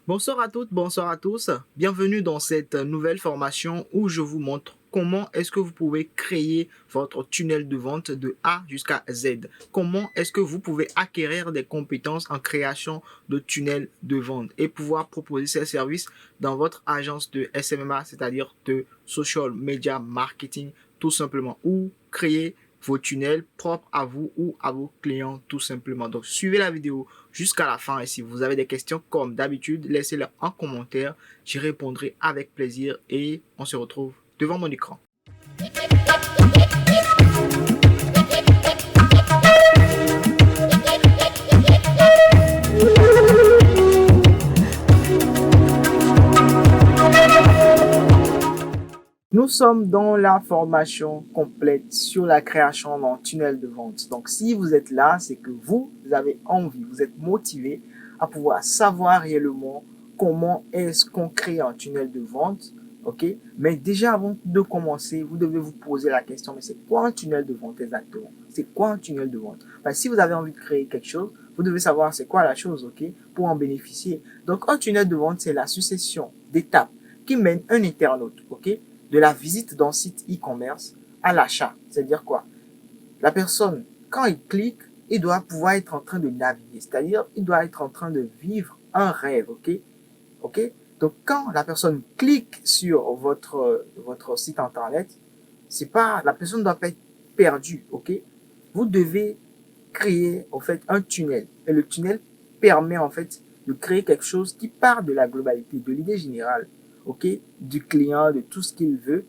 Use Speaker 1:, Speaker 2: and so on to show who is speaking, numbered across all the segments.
Speaker 1: Bonsoir à toutes, bonsoir à tous. Bienvenue dans cette nouvelle formation où je vous montre comment est-ce que vous pouvez créer votre tunnel de vente de A jusqu'à Z. Comment est-ce que vous pouvez acquérir des compétences en création de tunnels de vente et pouvoir proposer ces services dans votre agence de SMMA, c'est-à-dire de Social Media Marketing, tout simplement, ou créer vos tunnels propres à vous ou à vos clients tout simplement. Donc suivez la vidéo jusqu'à la fin et si vous avez des questions comme d'habitude, laissez-les en commentaire. J'y répondrai avec plaisir et on se retrouve devant mon écran. Nous sommes dans la formation complète sur la création d'un tunnel de vente. Donc, si vous êtes là, c'est que vous avez envie, vous êtes motivé à pouvoir savoir réellement comment est-ce qu'on crée un tunnel de vente. OK? Mais déjà, avant de commencer, vous devez vous poser la question, mais c'est quoi un tunnel de vente exactement? C'est quoi un tunnel de vente? Parce que si vous avez envie de créer quelque chose, vous devez savoir c'est quoi la chose, OK? Pour en bénéficier. Donc, un tunnel de vente, c'est la succession d'étapes qui mène un internaute, OK? De la visite d'un site e-commerce à l'achat. C'est-à-dire quoi? La personne, quand il clique, il doit pouvoir être en train de naviguer. C'est-à-dire, il doit être en train de vivre un rêve, OK? OK? Donc, quand la personne clique sur votre site internet, c'est pas, la personne ne doit pas être perdue, OK? Vous devez créer, en fait, un tunnel. Et le tunnel permet, en fait, de créer quelque chose qui part de la globalité, de l'idée générale, OK? Du client, de tout ce qu'il veut,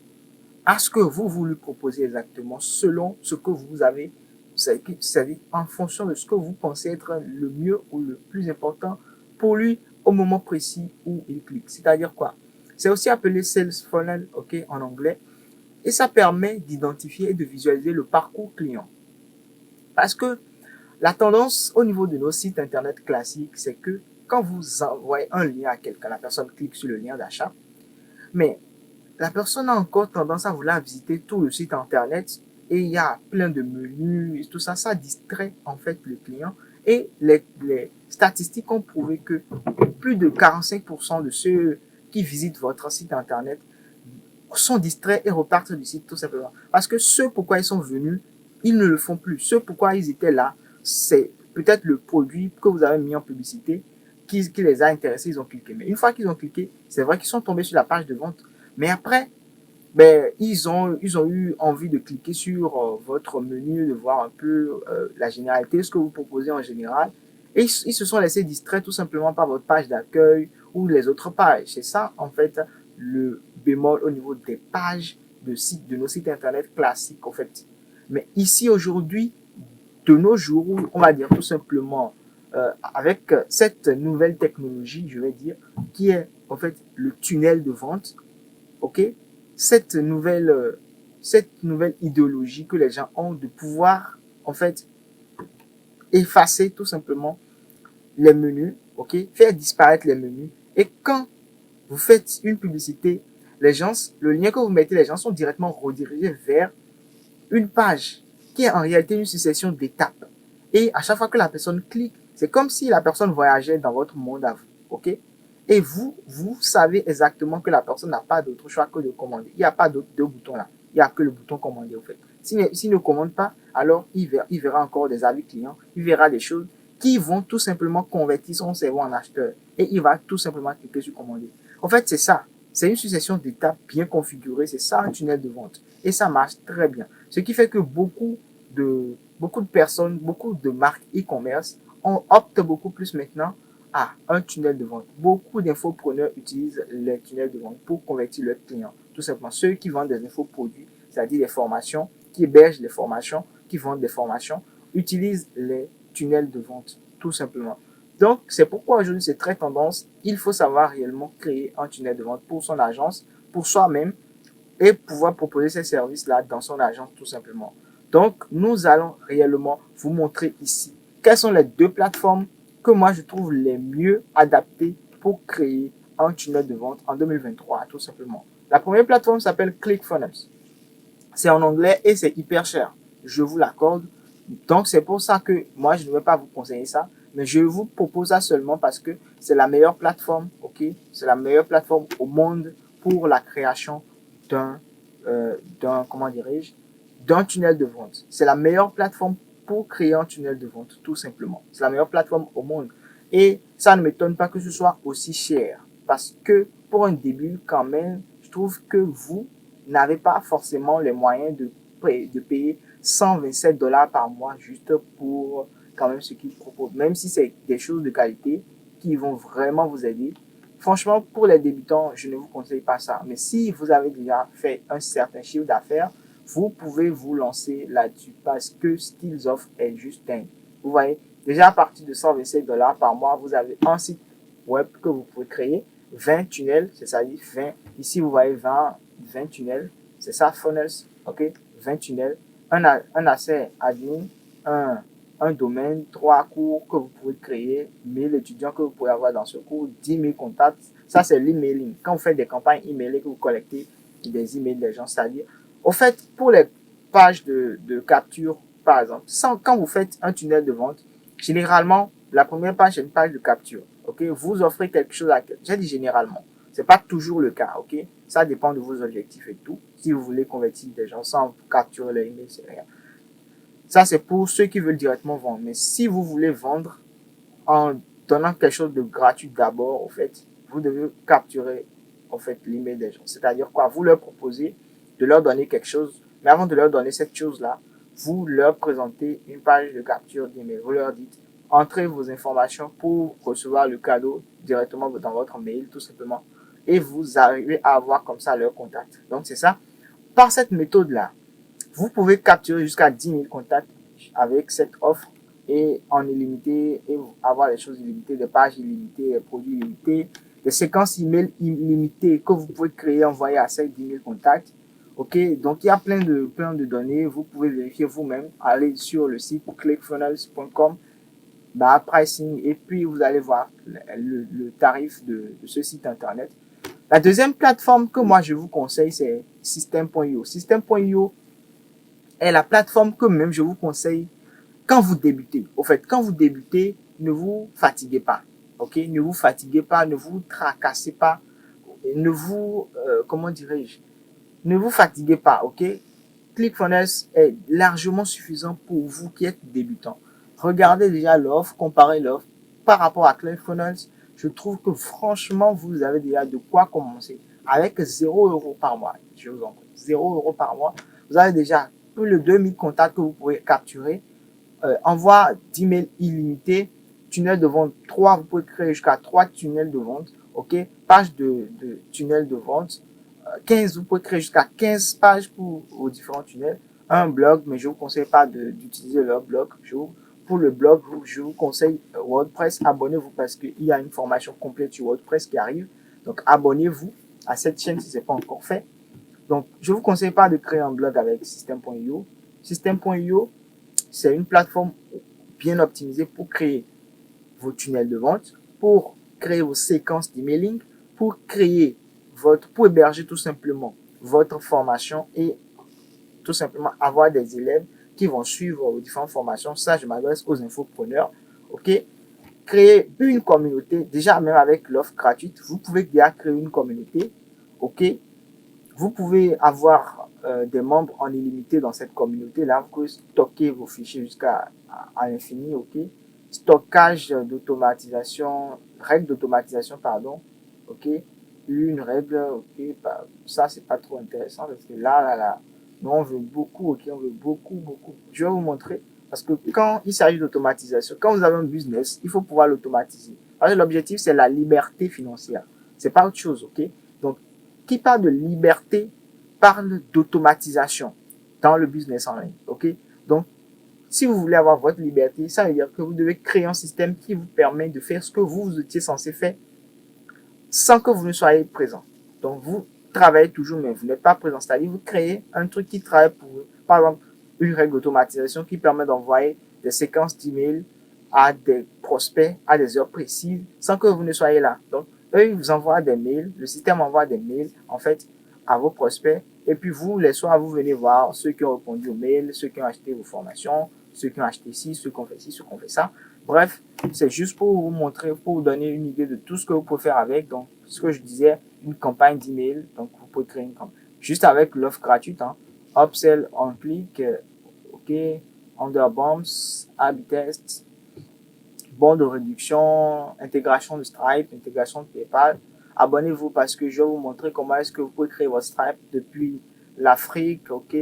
Speaker 1: à ce que vous lui proposez exactement, selon ce que vous avez, c'est-à-dire en fonction de ce que vous pensez être le mieux ou le plus important pour lui au moment précis où il clique. C'est-à-dire quoi? C'est aussi appelé Sales Funnel, OK, en anglais, et ça permet d'identifier et de visualiser le parcours client. Parce que la tendance au niveau de nos sites internet classiques, c'est que quand vous envoyez un lien à quelqu'un, la personne clique sur le lien d'achat, mais la personne a encore tendance à vouloir visiter tout le site internet et il y a plein de menus et tout ça. Ça distrait en fait le client. Et les statistiques ont prouvé que plus de 45% de ceux qui visitent votre site internet sont distraits et repartent du site tout simplement. Parce que ce pourquoi ils sont venus, ils ne le font plus. Ce pourquoi ils étaient là, c'est peut-être le produit que vous avez mis en publicité qui les a intéressés, ils ont cliqué. Mais une fois qu'ils ont cliqué, c'est vrai qu'ils sont tombés sur la page de vente. Mais après, ils ont eu envie de cliquer sur votre menu, de voir un peu la généralité, ce que vous proposez en général. Et ils se sont laissés distraire tout simplement par votre page d'accueil ou les autres pages. C'est ça, en fait, le bémol au niveau des pages de nos sites internet classiques, en fait. Mais ici, aujourd'hui, de nos jours, on va dire tout simplement, avec cette nouvelle technologie, je vais dire, qui est en fait le tunnel de vente, ok, cette nouvelle, cette nouvelle idéologie que les gens ont de pouvoir, en fait, effacer tout simplement les menus, ok, faire disparaître les menus. Et quand vous faites une publicité, les gens, le lien que vous mettez, les gens sont directement redirigés vers une page qui est en réalité une succession d'étapes. Et à chaque fois que la personne clique, c'est comme si la personne voyageait dans votre monde à vous, ok? Et vous savez exactement que la personne n'a pas d'autre choix que de commander. Il n'y a pas d'autres deux boutons là. Il n'y a que le bouton commander, au fait. S'il ne commande pas, alors il verra encore des avis clients, il verra des choses qui vont tout simplement convertir son cerveau en acheteur. Et il va tout simplement cliquer sur commander. En fait, c'est ça. C'est une succession d'étapes bien configurées. C'est ça un tunnel de vente. Et ça marche très bien. Ce qui fait que beaucoup de personnes, beaucoup de marques e-commerce optent beaucoup plus maintenant à un tunnel de vente. Beaucoup d'infopreneurs utilisent les tunnels de vente pour convertir leurs clients. Tout simplement, ceux qui vendent des infoproduits, c'est-à-dire des formations, qui hébergent les formations, qui vendent des formations, utilisent les tunnels de vente, tout simplement. Donc, c'est pourquoi aujourd'hui, c'est très tendance. Il faut savoir réellement créer un tunnel de vente pour son agence, pour soi-même, et pouvoir proposer ces services-là dans son agence tout simplement. Donc, nous allons réellement vous montrer ici quelles sont les deux plateformes que moi je trouve les mieux adaptées pour créer un tunnel de vente en 2023 tout simplement. La première plateforme s'appelle ClickFunnels. C'est en anglais et c'est hyper cher. Je vous l'accorde. Donc, c'est pour ça que moi, je ne vais pas vous conseiller ça, mais je vous propose ça seulement parce que c'est la meilleure plateforme, ok, ok? C'est la meilleure plateforme au monde pour la création comment dirais-je, d'un tunnel de vente. C'est la meilleure plateforme pour créer un tunnel de vente, tout simplement. C'est la meilleure plateforme au monde. Et ça ne m'étonne pas que ce soit aussi cher. Parce que pour un début, quand même, je trouve que vous n'avez pas forcément les moyens de payer 127 dollars par mois juste pour quand même ce qu'ils proposent. Même si c'est des choses de qualité qui vont vraiment vous aider. Franchement, pour les débutants, je ne vous conseille pas ça. Mais si vous avez déjà fait un certain chiffre d'affaires, vous pouvez vous lancer là-dessus parce que ce qu'ils offrent est juste dingue. Vous voyez, déjà à partir de 127 dollars par mois, vous avez un site web que vous pouvez créer, 20 tunnels, c'est ça dit 20. Ici, vous voyez 20 tunnels, c'est ça, funnels, ok, 20 tunnels, un accès admin, un domaine, 3 cours que vous pouvez créer, 1000 étudiants que vous pouvez avoir dans ce cours, 10 000 contacts. Ça, c'est l'emailing. Quand vous faites des campagnes emailées, que vous collectez des emails des gens, c'est-à-dire, au fait, pour les pages de capture, par exemple, quand vous faites un tunnel de vente, généralement, la première page, c'est une page de capture. Ok, vous offrez quelque chose à quelqu'un. J'ai dit généralement. C'est pas toujours le cas, ok? Ça dépend de vos objectifs et tout. Si vous voulez convertir des gens sans capturer leur email, c'est rien. Ça, c'est pour ceux qui veulent directement vendre. Mais si vous voulez vendre en donnant quelque chose de gratuit d'abord, au fait, vous devez capturer, en fait, l'email des gens. C'est-à-dire quoi? Vous leur proposez de leur donner quelque chose. Mais avant de leur donner cette chose-là, vous leur présentez une page de capture d'email. Vous leur dites, entrez vos informations pour recevoir le cadeau directement dans votre mail, tout simplement. Et vous arrivez à avoir comme ça leur contact. Donc, c'est ça. Par cette méthode-là, vous pouvez capturer jusqu'à 10 000 contacts avec cette offre et en illimité et avoir des choses illimitées, des pages illimitées, des produits illimités, des séquences email illimitées que vous pouvez créer, envoyer à ces 10 000 contacts. Ok, donc il y a plein de données. Vous pouvez vérifier vous-même. Allez sur le site clickfunnels.com, pricing, et puis vous allez voir le tarif de ce site internet. La deuxième plateforme que moi je vous conseille, c'est System.io. System.io est la plateforme que même je vous conseille quand vous débutez. Au fait, quand vous débutez, ne vous fatiguez pas. Ok, ne vous fatiguez pas, ne vous tracassez pas, ne vous, comment dirais-je, ne vous fatiguez pas. Ok, ClickFunnels est largement suffisant pour vous qui êtes débutant. Regardez déjà l'offre, comparez l'offre par rapport à ClickFunnels. Je trouve que franchement, vous avez déjà de quoi commencer. Avec 0 € par mois, je vous en prie, 0 € par mois, vous avez déjà plus de 2000 contacts que vous pouvez capturer. Envoi d'emails illimités, tunnel de vente 3, vous pouvez créer jusqu'à 3 tunnels de vente, ok, page de tunnel de vente, 15, vous pouvez créer jusqu'à 15 pages pour vos différents tunnels, un blog, mais je vous conseille pas d'utiliser leur blog. Pour le blog, je vous conseille WordPress. Abonnez-vous parce qu'il y a une formation complète sur WordPress qui arrive. Donc, abonnez-vous à cette chaîne si ce n'est pas encore fait. Donc, je vous conseille pas de créer un blog avec System.io. System.io, c'est une plateforme bien optimisée pour créer vos tunnels de vente, pour créer vos séquences d'emailing, pour héberger tout simplement votre formation et tout simplement avoir des élèves qui vont suivre vos différentes formations. Ça, je m'adresse aux infopreneurs. Ok? Créer une communauté, déjà même avec l'offre gratuite, vous pouvez déjà créer une communauté. Ok? Vous pouvez avoir des membres en illimité dans cette communauté-là. Vous pouvez stocker vos fichiers jusqu'à l'infini, ok? Stockage d'automatisation, règle d'automatisation, pardon, ok? Une règle, ok? Ça, c'est pas trop intéressant parce que là, nous, on veut beaucoup, ok? On veut beaucoup. Je vais vous montrer parce que quand il s'agit d'automatisation, quand vous avez un business, il faut pouvoir l'automatiser. Parce que l'objectif, c'est la liberté financière. C'est pas autre chose, ok? Donc, qui parle de liberté parle d'automatisation dans le business en ligne. Ok? Donc, si vous voulez avoir votre liberté, ça veut dire que vous devez créer un système qui vous permet de faire ce que vous étiez censé faire sans que vous ne soyez présent. Donc, vous travaillez toujours, mais vous n'êtes pas présent. C'est-à-dire, vous créez un truc qui travaille pour vous. Par exemple, une règle d'automatisation qui permet d'envoyer des séquences d'emails à des prospects à des heures précises sans que vous ne soyez là. Donc, eux, ils vous envoient des mails, le système envoie des mails, en fait, à vos prospects. Et puis, vous, les soirs, vous venez voir ceux qui ont répondu aux mails, ceux qui ont acheté vos formations, ceux qui ont acheté ci, ceux qui ont fait ci, ceux qui ont fait ça. Bref, c'est juste pour vous montrer, pour vous donner une idée de tout ce que vous pouvez faire avec. Donc, ce que je disais, une campagne d'email. Donc, vous pouvez créer une campagne. Juste avec l'offre gratuite, hein. Upsell on click, OK, under bombs, A/B test, bon de réduction, intégration de Stripe, intégration de PayPal. Abonnez-vous parce que je vais vous montrer comment est-ce que vous pouvez créer votre Stripe depuis l'Afrique, OK.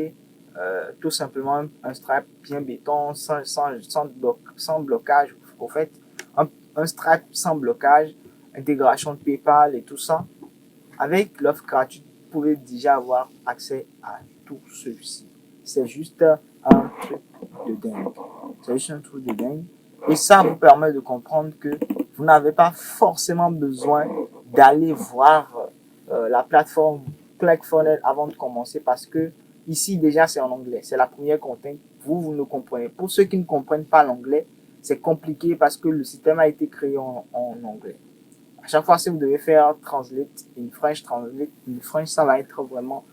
Speaker 1: Tout simplement un Stripe bien béton, sans blocage. Au fait, un Stripe sans blocage, intégration de PayPal et tout ça. Avec l'offre gratuite, vous pouvez déjà avoir accès à tout ceci. C'est juste un truc de dingue. C'est juste un truc de dingue. Et ça vous permet de comprendre que vous n'avez pas forcément besoin d'aller voir la plateforme ClickFunnels avant de commencer parce que ici déjà c'est en anglais. C'est la première contrainte. Vous ne comprenez. Pour ceux qui ne comprennent pas l'anglais, c'est compliqué parce que le système a été créé en anglais. À chaque fois, si vous devez faire translate in French, ça va être vraiment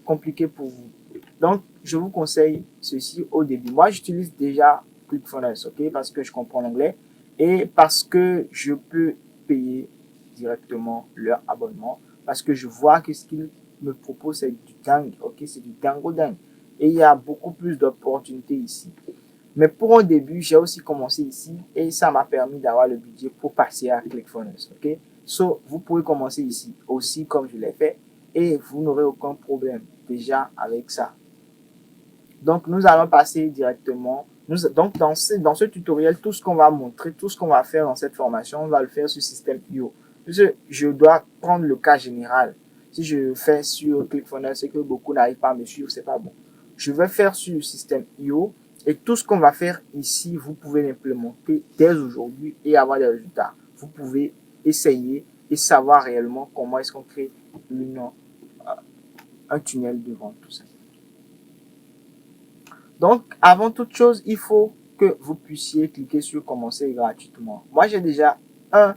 Speaker 1: compliqué pour vous. Donc, je vous conseille ceci au début. Moi, j'utilise déjà ClickFunnels, ok, parce que je comprends l'anglais et parce que je peux payer directement leur abonnement, parce que je vois que ce qu'ils me proposent, c'est du dingue, ok, c'est du dingo dingue. Et il y a beaucoup plus d'opportunités ici. Mais pour un début, j'ai aussi commencé ici et ça m'a permis d'avoir le budget pour passer à ClickFunnels. Ok? So, vous pouvez commencer ici aussi comme je l'ai fait et vous n'aurez aucun problème déjà avec ça. Donc, nous allons passer directement. Donc, dans ce tutoriel, tout ce qu'on va montrer, tout ce qu'on va faire dans cette formation, on va le faire sur System.io. Je dois prendre le cas général. Si je fais sur ClickFunnels, c'est que beaucoup n'arrivent pas à me suivre, c'est pas bon. Je vais faire sur System.io et tout ce qu'on va faire ici, vous pouvez l'implémenter dès aujourd'hui et avoir des résultats. Vous pouvez essayer et savoir réellement comment est-ce qu'on crée un tunnel de vente, tout ça. Donc, avant toute chose, il faut que vous puissiez cliquer sur commencer gratuitement. Moi, j'ai déjà un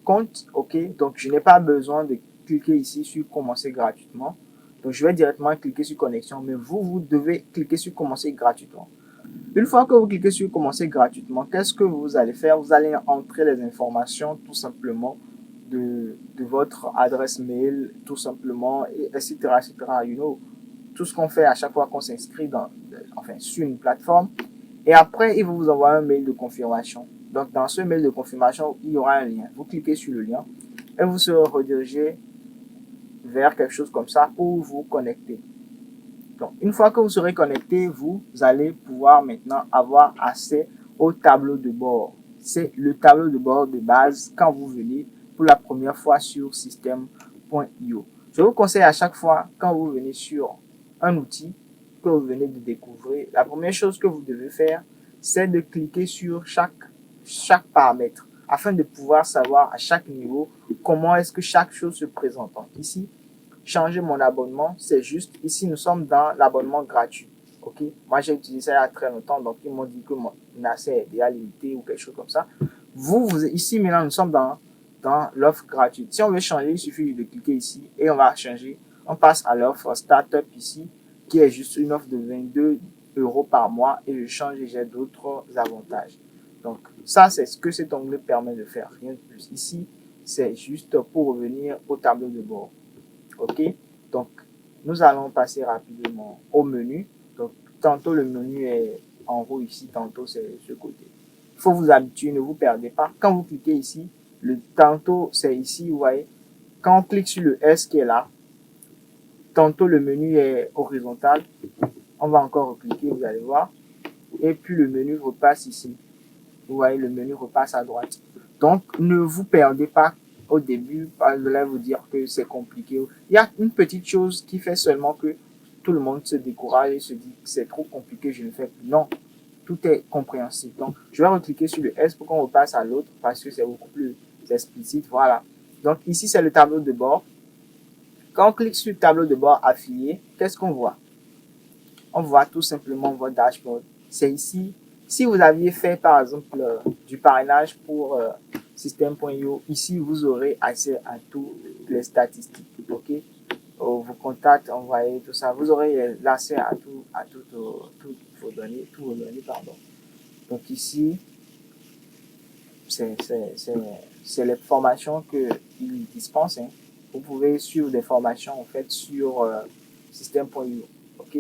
Speaker 1: compte, ok, donc je n'ai pas besoin de cliquer ici sur commencer gratuitement. Donc, je vais directement cliquer sur connexion, mais vous devez cliquer sur commencer gratuitement. Une fois que vous cliquez sur commencer gratuitement, qu'est-ce que vous allez faire? Vous allez entrer les informations tout simplement de votre adresse mail, tout simplement, etc., etc., you know, tout ce qu'on fait à chaque fois qu'on s'inscrit sur une plateforme. Et après, il vous envoie un mail de confirmation. Donc, dans ce mail de confirmation, il y aura un lien. Vous cliquez sur le lien et vous serez redirigé vers quelque chose comme ça pour vous connecter. Donc, une fois que vous serez connecté, vous allez pouvoir maintenant avoir accès au tableau de bord. C'est le tableau de bord de base quand vous venez pour la première fois sur system.io. Je vous conseille à chaque fois, quand vous venez sur un outil que vous venez de découvrir, la première chose que vous devez faire, c'est de cliquer sur chaque paramètre afin de pouvoir savoir à chaque niveau comment est-ce que chaque chose se présente. Donc, ici, changer mon abonnement, c'est juste, ici nous sommes dans l'abonnement gratuit. Ok, moi j'ai utilisé ça il y a très longtemps, donc ils m'ont dit que mon accès est déjà limité ou quelque chose comme ça. Ici maintenant nous sommes dans l'offre gratuite. Si on veut changer, il suffit de cliquer ici et on va changer. On passe à l'offre Startup ici, qui est juste une offre de 22 € par mois et je change et j'ai d'autres avantages. Donc ça c'est ce que cet onglet permet de faire, rien de plus. Ici c'est juste pour revenir au tableau de bord. Ok, donc nous allons passer rapidement au menu. Donc tantôt le menu est en haut ici, tantôt c'est ce côté. Il faut vous habituer, ne vous perdez pas. Quand vous cliquez ici, tantôt c'est ici, vous voyez. Quand on clique sur le S qui est là, tantôt le menu est horizontal. On va encore cliquer, vous allez voir. Et puis le menu repasse ici. Vous voyez, le menu repasse à droite. Donc, ne vous perdez pas au début, je vais vous dire que c'est compliqué. Il y a une petite chose qui fait seulement que tout le monde se décourage et se dit que c'est trop compliqué, je ne fais plus. Non, tout est compréhensible. Donc, je vais recliquer sur le S pour qu'on repasse à l'autre parce que c'est beaucoup plus explicite. Voilà. Donc, ici, c'est le tableau de bord. Quand on clique sur le tableau de bord affilié, qu'est-ce qu'on voit? On voit tout simplement votre dashboard. C'est ici. Si vous aviez fait, par exemple, du parrainage pour System.io, ici, vous aurez accès à toutes les statistiques. OK? Vos contacts, envoyés, tout ça. Vous aurez l'accès à toutes vos données, pardon. Donc ici, c'est les formations qu'ils dispensent. Hein. Vous pouvez suivre des formations en fait sur système.io. Ok?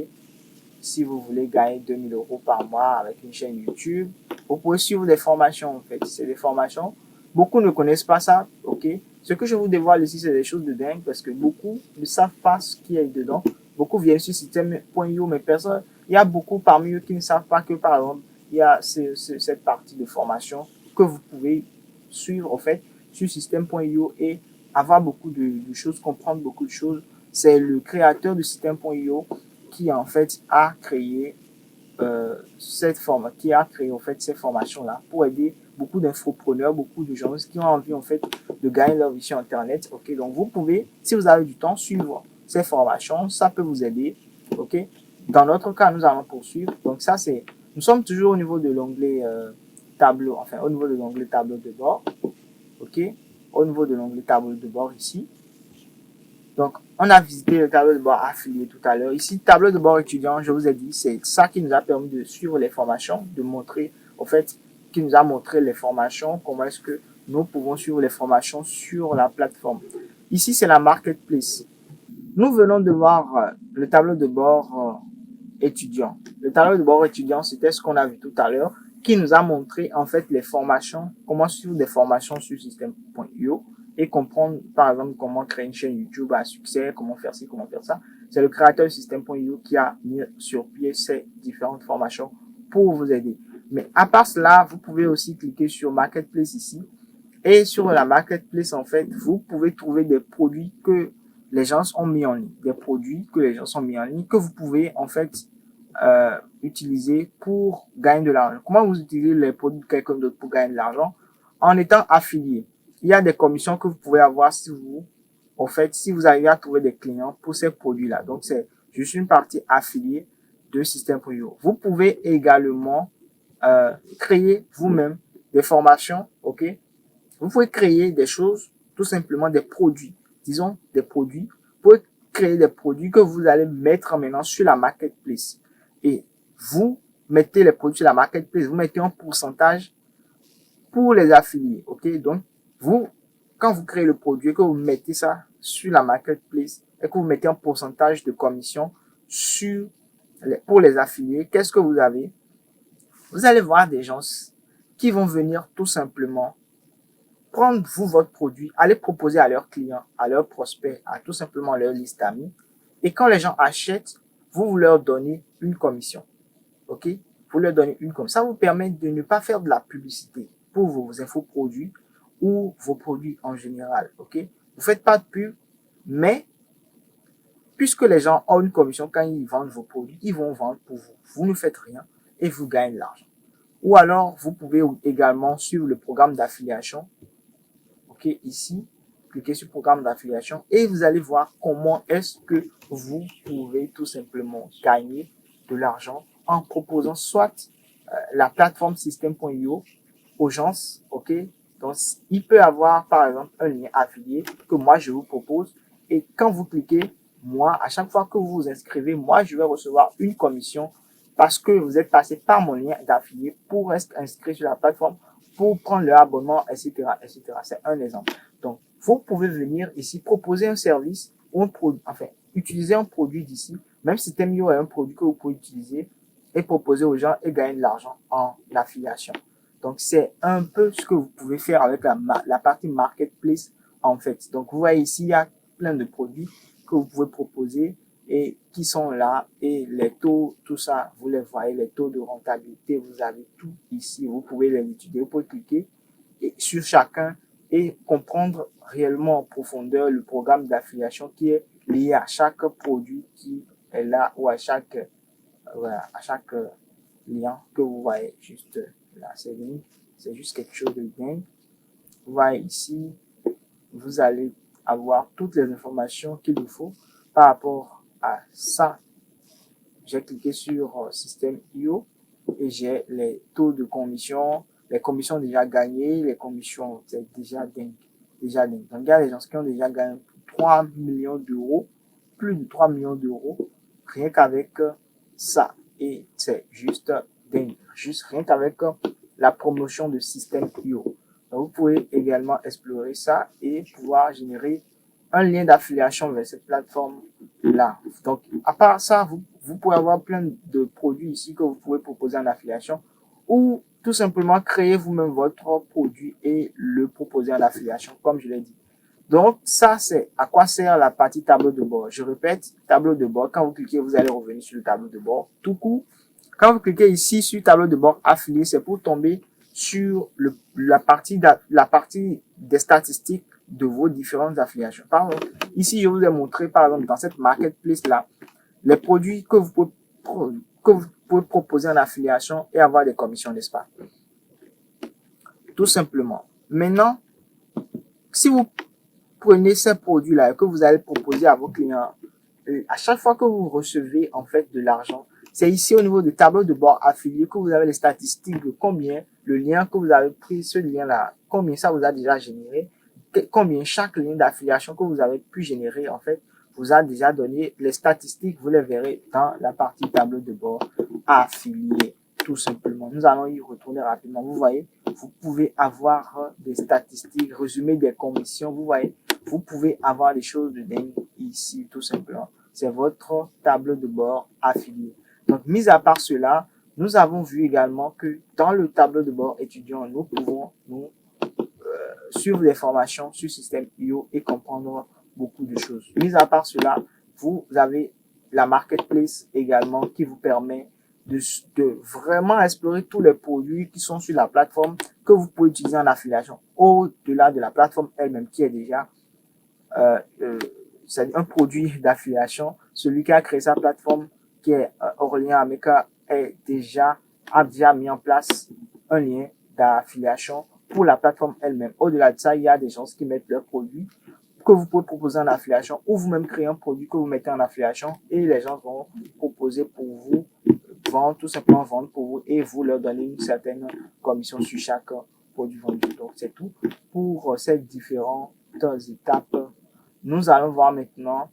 Speaker 1: Si vous voulez gagner 2000 euros par mois avec une chaîne YouTube, vous pouvez suivre des formations en fait. C'est des formations. Beaucoup ne connaissent pas ça. Ok? Ce que je vous dévoile ici, c'est des choses de dingue parce que beaucoup ne savent pas ce qu'il y a dedans. Beaucoup viennent sur système.io, mais personne. Il y a beaucoup parmi eux qui ne savent pas que par exemple, il y a cette partie de formation que vous pouvez suivre en fait sur système.io et avoir beaucoup de choses, comprendre beaucoup de choses. C'est le créateur de système.io qui en fait a créé qui a créé en fait ces formations là pour aider beaucoup d'infopreneurs, beaucoup de gens qui ont envie en fait de gagner leur vie sur internet. Ok, donc vous pouvez, si vous avez du temps, suivre ces formations, ça peut vous aider. Ok, dans notre cas, nous allons poursuivre. Donc ça c'est, nous sommes toujours au niveau de l'onglet tableau, enfin au niveau de l'onglet tableau de bord. Ok, au niveau de l'onglet tableau de bord ici. Donc, on a visité le tableau de bord affilié tout à l'heure. Ici, tableau de bord étudiant, je vous ai dit, c'est ça qui nous a permis de suivre les formations, de montrer, en fait, qui nous a montré les formations, comment est-ce que nous pouvons suivre les formations sur la plateforme. Ici, c'est la marketplace. Nous venons de voir le tableau de bord étudiant. Le tableau de bord étudiant, c'était ce qu'on a vu tout à l'heure, qui nous a montré, en fait, les formations, comment suivre des formations sur système.io. Et comprendre, par exemple, comment créer une chaîne YouTube à succès, comment faire ci, comment faire ça. C'est le créateur de système.io qui a mis sur pied ces différentes formations pour vous aider. Mais à part cela, vous pouvez aussi cliquer sur Marketplace ici. Et sur la Marketplace, en fait, vous pouvez trouver des produits que les gens ont mis en ligne. Des produits que les gens ont mis en ligne que vous pouvez, en fait, utiliser pour gagner de l'argent. Comment vous utilisez les produits de quelqu'un d'autre pour gagner de l'argent? En étant affilié. Il y a des commissions que vous pouvez avoir si vous, en fait, si vous arrivez à trouver des clients pour ces produits-là. Donc, c'est juste une partie affiliée de système.io. Vous pouvez également créer vous-même des formations, ok? Vous pouvez créer des choses, tout simplement des produits. Disons des produits. Vous pouvez créer des produits que vous allez mettre maintenant sur la marketplace. Et vous mettez les produits sur la marketplace, vous mettez un pourcentage pour les affiliés, ok? Donc, vous, quand vous créez le produit, que vous mettez ça sur la marketplace et que vous mettez un pourcentage de commission pour les affiliés, qu'est-ce que vous avez? Vous allez voir des gens qui vont venir tout simplement prendre votre produit, aller proposer à leurs clients, à leurs prospects, à tout simplement leur liste d'amis. Et quand les gens achètent, vous leur donnez une commission. Ok? Vous leur donnez une commission. Ça vous permet de ne pas faire de la publicité pour vos infoproduits ou vos produits en général. Ok? Vous faites pas de pub, mais puisque les gens ont une commission quand ils vendent vos produits, ils vont vendre pour vous. Vous ne faites rien et vous gagnez de l'argent. Ou alors, vous pouvez également suivre le programme d'affiliation. Ok, ici, cliquez sur programme d'affiliation et vous allez voir comment est-ce que vous pouvez tout simplement gagner de l'argent en proposant soit la plateforme système.io aux gens, ok? Donc, il peut avoir, par exemple, un lien affilié que moi, je vous propose. Et quand vous cliquez, moi, à chaque fois que vous vous inscrivez, moi, je vais recevoir une commission parce que vous êtes passé par mon lien d'affilié pour être inscrit sur la plateforme, pour prendre leur abonnement, etc., etc. C'est un exemple. Donc, vous pouvez venir ici proposer un service ou un produit, enfin, utiliser un produit d'ici, même si Système.io est un produit que vous pouvez utiliser et proposer aux gens et gagner de l'argent en affiliation. Donc, c'est un peu ce que vous pouvez faire avec la partie marketplace, en fait. Donc, vous voyez ici, il y a plein de produits que vous pouvez proposer et qui sont là. Et les taux, tout ça, vous les voyez, les taux de rentabilité, vous avez tout ici. Vous pouvez les étudier, vous pouvez cliquer sur chacun et comprendre réellement en profondeur le programme d'affiliation qui est lié à chaque produit qui est là ou à chaque lien que vous voyez juste là. C'est juste quelque chose de bien. Vous voyez ici, vous allez avoir toutes les informations qu'il vous faut par rapport à ça. J'ai cliqué sur système.io et j'ai les taux de commission, les commissions déjà gagnées, les commissions, c'est déjà dingue. Déjà dingue. Donc, il y a des gens qui ont déjà gagné 3 millions d'euros, plus de 3 millions d'euros, rien qu'avec ça. Et c'est juste dingue. Juste rien qu'avec la promotion de système.io. Donc, vous pouvez également explorer ça et pouvoir générer un lien d'affiliation vers cette plateforme-là. Donc, à part ça, vous pouvez avoir plein de produits ici que vous pouvez proposer en affiliation ou tout simplement créer vous-même votre produit et le proposer en affiliation, comme je l'ai dit. Donc, ça, c'est à quoi sert la partie tableau de bord. Je répète, tableau de bord, quand vous cliquez, vous allez revenir sur le tableau de bord. Tout court, quand vous cliquez ici sur tableau de bord affilié, c'est pour tomber sur la partie des statistiques de vos différentes affiliations. Par exemple, ici, je vous ai montré, par exemple, dans cette marketplace-là, les produits que vous pouvez proposer en affiliation et avoir des commissions, n'est-ce pas? Tout simplement. Maintenant, si vous prenez ces produits-là et que vous allez proposer à vos clients, à chaque fois que vous recevez en fait de l'argent, c'est ici au niveau du tableau de bord affilié que vous avez les statistiques de combien le lien que vous avez pris, ce lien-là, combien ça vous a déjà généré, combien chaque lien d'affiliation que vous avez pu générer en fait vous a déjà donné les statistiques, vous les verrez dans la partie tableau de bord affilié, tout simplement. Nous allons y retourner rapidement. Vous voyez, vous pouvez avoir des statistiques, résumé des commissions, vous voyez, vous pouvez avoir des choses de dingue ici, tout simplement. C'est votre tableau de bord affilié. Donc, mis à part cela, nous avons vu également que dans le tableau de bord étudiant, nous pouvons nous suivre des formations sur Systeme.io et comprendre beaucoup de choses. Mis à part cela, vous avez la marketplace également qui vous permet de vraiment explorer tous les produits qui sont sur la plateforme que vous pouvez utiliser en affiliation au-delà de la plateforme elle-même qui est déjà c'est un produit d'affiliation. Celui qui a créé sa plateforme, qui est Aurélien Ameka, a déjà mis en place un lien d'affiliation pour la plateforme elle-même. Au-delà de ça, il y a des gens qui mettent leurs produits que vous pouvez proposer en affiliation ou vous-même créer un produit que vous mettez en affiliation et les gens vont proposer pour vous, tout simplement vendre pour vous et vous leur donner une certaine commission sur chaque produit vendu. Donc, c'est tout pour ces différentes étapes. Nous allons voir maintenant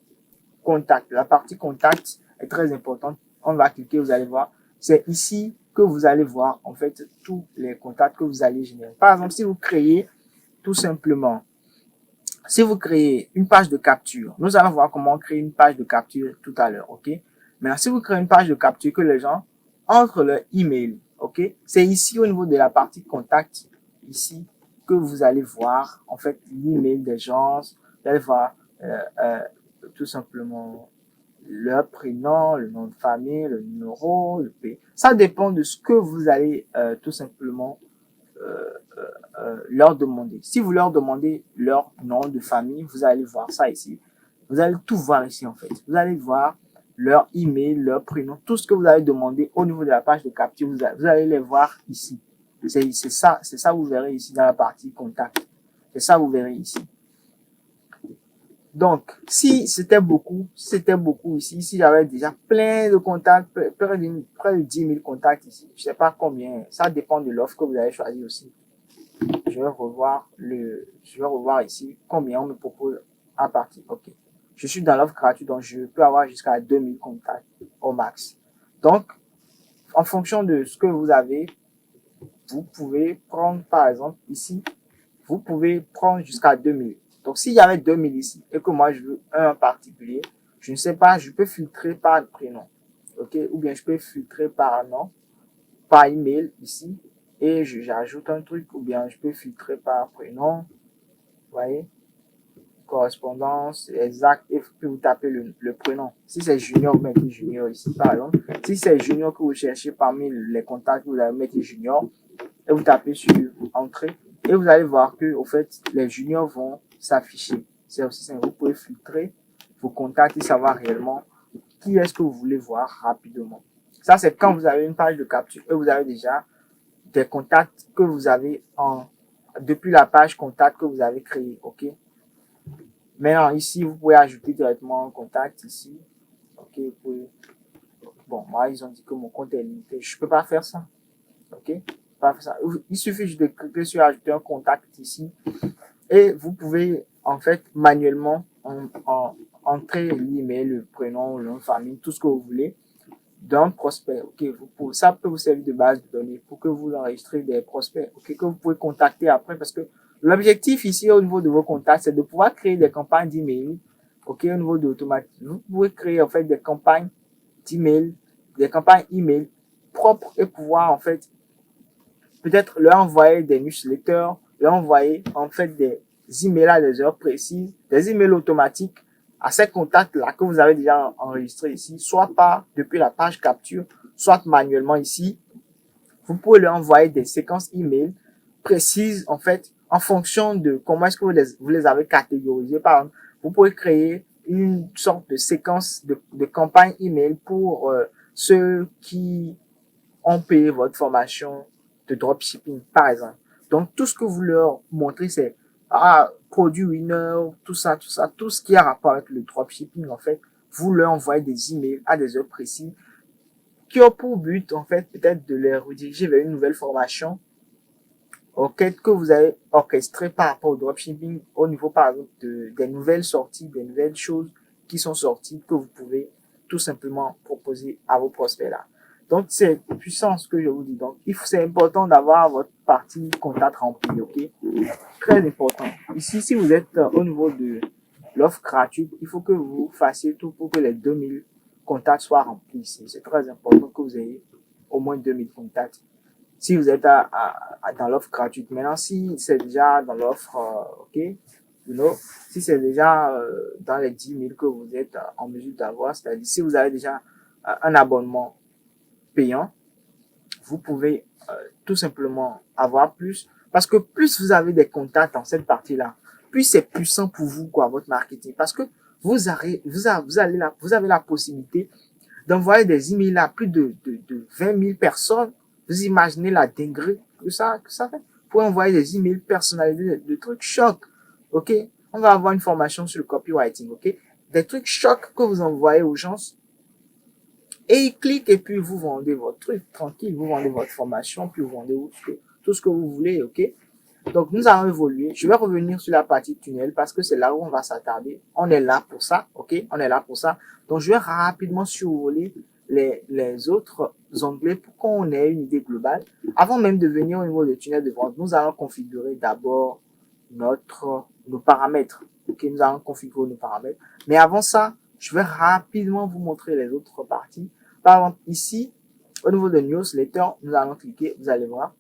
Speaker 1: contact. La partie contact est très importante. On va cliquer, vous allez voir. C'est ici que vous allez voir en fait tous les contacts que vous allez générer. Par exemple, si vous créez tout simplement, si vous créez une page de capture, nous allons voir comment créer une page de capture tout à l'heure, ok? Maintenant, si vous créez une page de capture que les gens entrent leur email, ok? C'est ici au niveau de la partie contact, ici, que vous allez voir en fait l'email des gens. Vous allez voir tout simplement leur prénom, le nom de famille, le numéro, le pays. Ça dépend de ce que vous allez tout simplement leur demander. Si vous leur demandez leur nom de famille, vous allez voir ça ici. Vous allez tout voir ici en fait. Vous allez voir leur email, leur prénom, tout ce que vous allez demander au niveau de la page de capture, vous allez les voir ici. C'est ça vous verrez ici dans la partie contact. C'est ça vous verrez ici. Donc, si c'était beaucoup ici, si j'avais déjà plein de contacts, près de 10 000 contacts ici, je sais pas combien, ça dépend de l'offre que vous avez choisi aussi. Je vais revoir ici combien on me propose à partir. Ok. Je suis dans l'offre gratuite, donc je peux avoir jusqu'à 2000 contacts au max. Donc, en fonction de ce que vous avez, vous pouvez prendre, par exemple, ici, vous pouvez prendre jusqu'à 2000. Donc, s'il y avait 2000 ici et que moi je veux un en particulier, je ne sais pas, je peux filtrer par prénom. Ok. Ou bien je peux filtrer par nom, par email ici. Et j'ajoute un truc, ou bien je peux filtrer par prénom, vous voyez, correspondance, exact, et puis vous tapez le prénom. Si c'est junior, vous mettez junior ici, par exemple. Si c'est junior que vous cherchez parmi les contacts, vous allez mettre junior, et vous tapez sur entrée, et vous allez voir que, au fait, les juniors vont s'afficher. C'est aussi simple, vous pouvez filtrer vos contacts et savoir réellement qui est-ce que vous voulez voir rapidement. Ça, c'est quand vous avez une page de capture et vous avez déjà des contacts que vous avez depuis la page contact que vous avez créée, ok? Maintenant, ici, vous pouvez ajouter directement un contact ici, ok? Bon, moi, ils ont dit que mon compte est limité. Je peux pas faire ça, ok? Pas faire ça. Il suffit juste de cliquer sur ajouter un contact ici et vous pouvez, en fait, manuellement entrer l'email, le prénom, le nom de famille, tout ce que vous voulez d'un prospect. Ok, ça peut vous servir de base de données pour que vous enregistrez des prospects, ok, que vous pouvez contacter après, parce que l'objectif ici au niveau de vos contacts, c'est de pouvoir créer des campagnes d'email, ok, au niveau de l'automatisme. Vous pouvez créer en fait des campagnes d'email, des campagnes email propres et pouvoir en fait peut-être leur envoyer des newsletters, leur envoyer en fait des emails à des heures précises, des emails automatiques à ces contacts-là que vous avez déjà enregistrés ici, soit par depuis la page capture, soit manuellement ici. Vous pouvez leur envoyer des séquences email précises en fait en fonction de comment est-ce que vous les avez catégorisés. Par exemple, vous pouvez créer une sorte de séquence de campagne email pour ceux qui ont payé votre formation de dropshipping, par exemple. Donc, tout ce que vous leur montrez, c'est produit winner, tout ça, tout ce qui a rapport avec le dropshipping, en fait, vous leur envoyez des emails à des heures précises qui ont pour but, en fait, peut-être de les rediriger vers une nouvelle formation auquel que vous avez orchestré par rapport au dropshipping au niveau, par exemple, des nouvelles sorties, des nouvelles choses qui sont sorties que vous pouvez tout simplement proposer à vos prospects là. Donc, c'est puissant ce que je vous dis. Donc, c'est important d'avoir votre partie contact remplie, ok? Très important. Ici, si vous êtes au niveau de l'offre gratuite, il faut que vous fassiez tout pour que les 2000 contacts soient remplis ici. C'est très important que vous ayez au moins 2000 contacts. Si vous êtes dans l'offre gratuite. Maintenant, si c'est déjà dans l'offre, ok, si c'est déjà dans les 10 000 que vous êtes en mesure d'avoir, c'est-à-dire si vous avez déjà un abonnement payant, vous pouvez tout simplement avoir plus, parce que plus vous avez des contacts dans cette partie-là, plus c'est puissant pour vous, quoi, votre marketing, parce que vous avez la possibilité d'envoyer des emails à plus de 20 000 personnes. Vous imaginez la dinguerie que ça fait. Vous pouvez envoyer des emails personnalisés, des trucs chocs, ok? On va avoir une formation sur le copywriting, ok? Des trucs chocs que vous envoyez aux gens et ils cliquent et puis vous vendez votre truc tranquille, vous vendez votre formation, puis vous vendez tout ce que vous voulez, ok? Donc, nous allons évoluer. Je vais revenir sur la partie tunnel parce que c'est là où on va s'attarder. On est là pour ça, ok? On est là pour ça. Donc, je vais rapidement survoler les autres onglets pour qu'on ait une idée globale. Avant même de venir au niveau des tunnels de vente, nous allons configurer d'abord nos paramètres. Ok? Nous allons configurer nos paramètres. Mais avant ça, je vais rapidement vous montrer les autres parties. Par exemple, ici, au niveau de newsletter, nous allons cliquer, vous allez voir.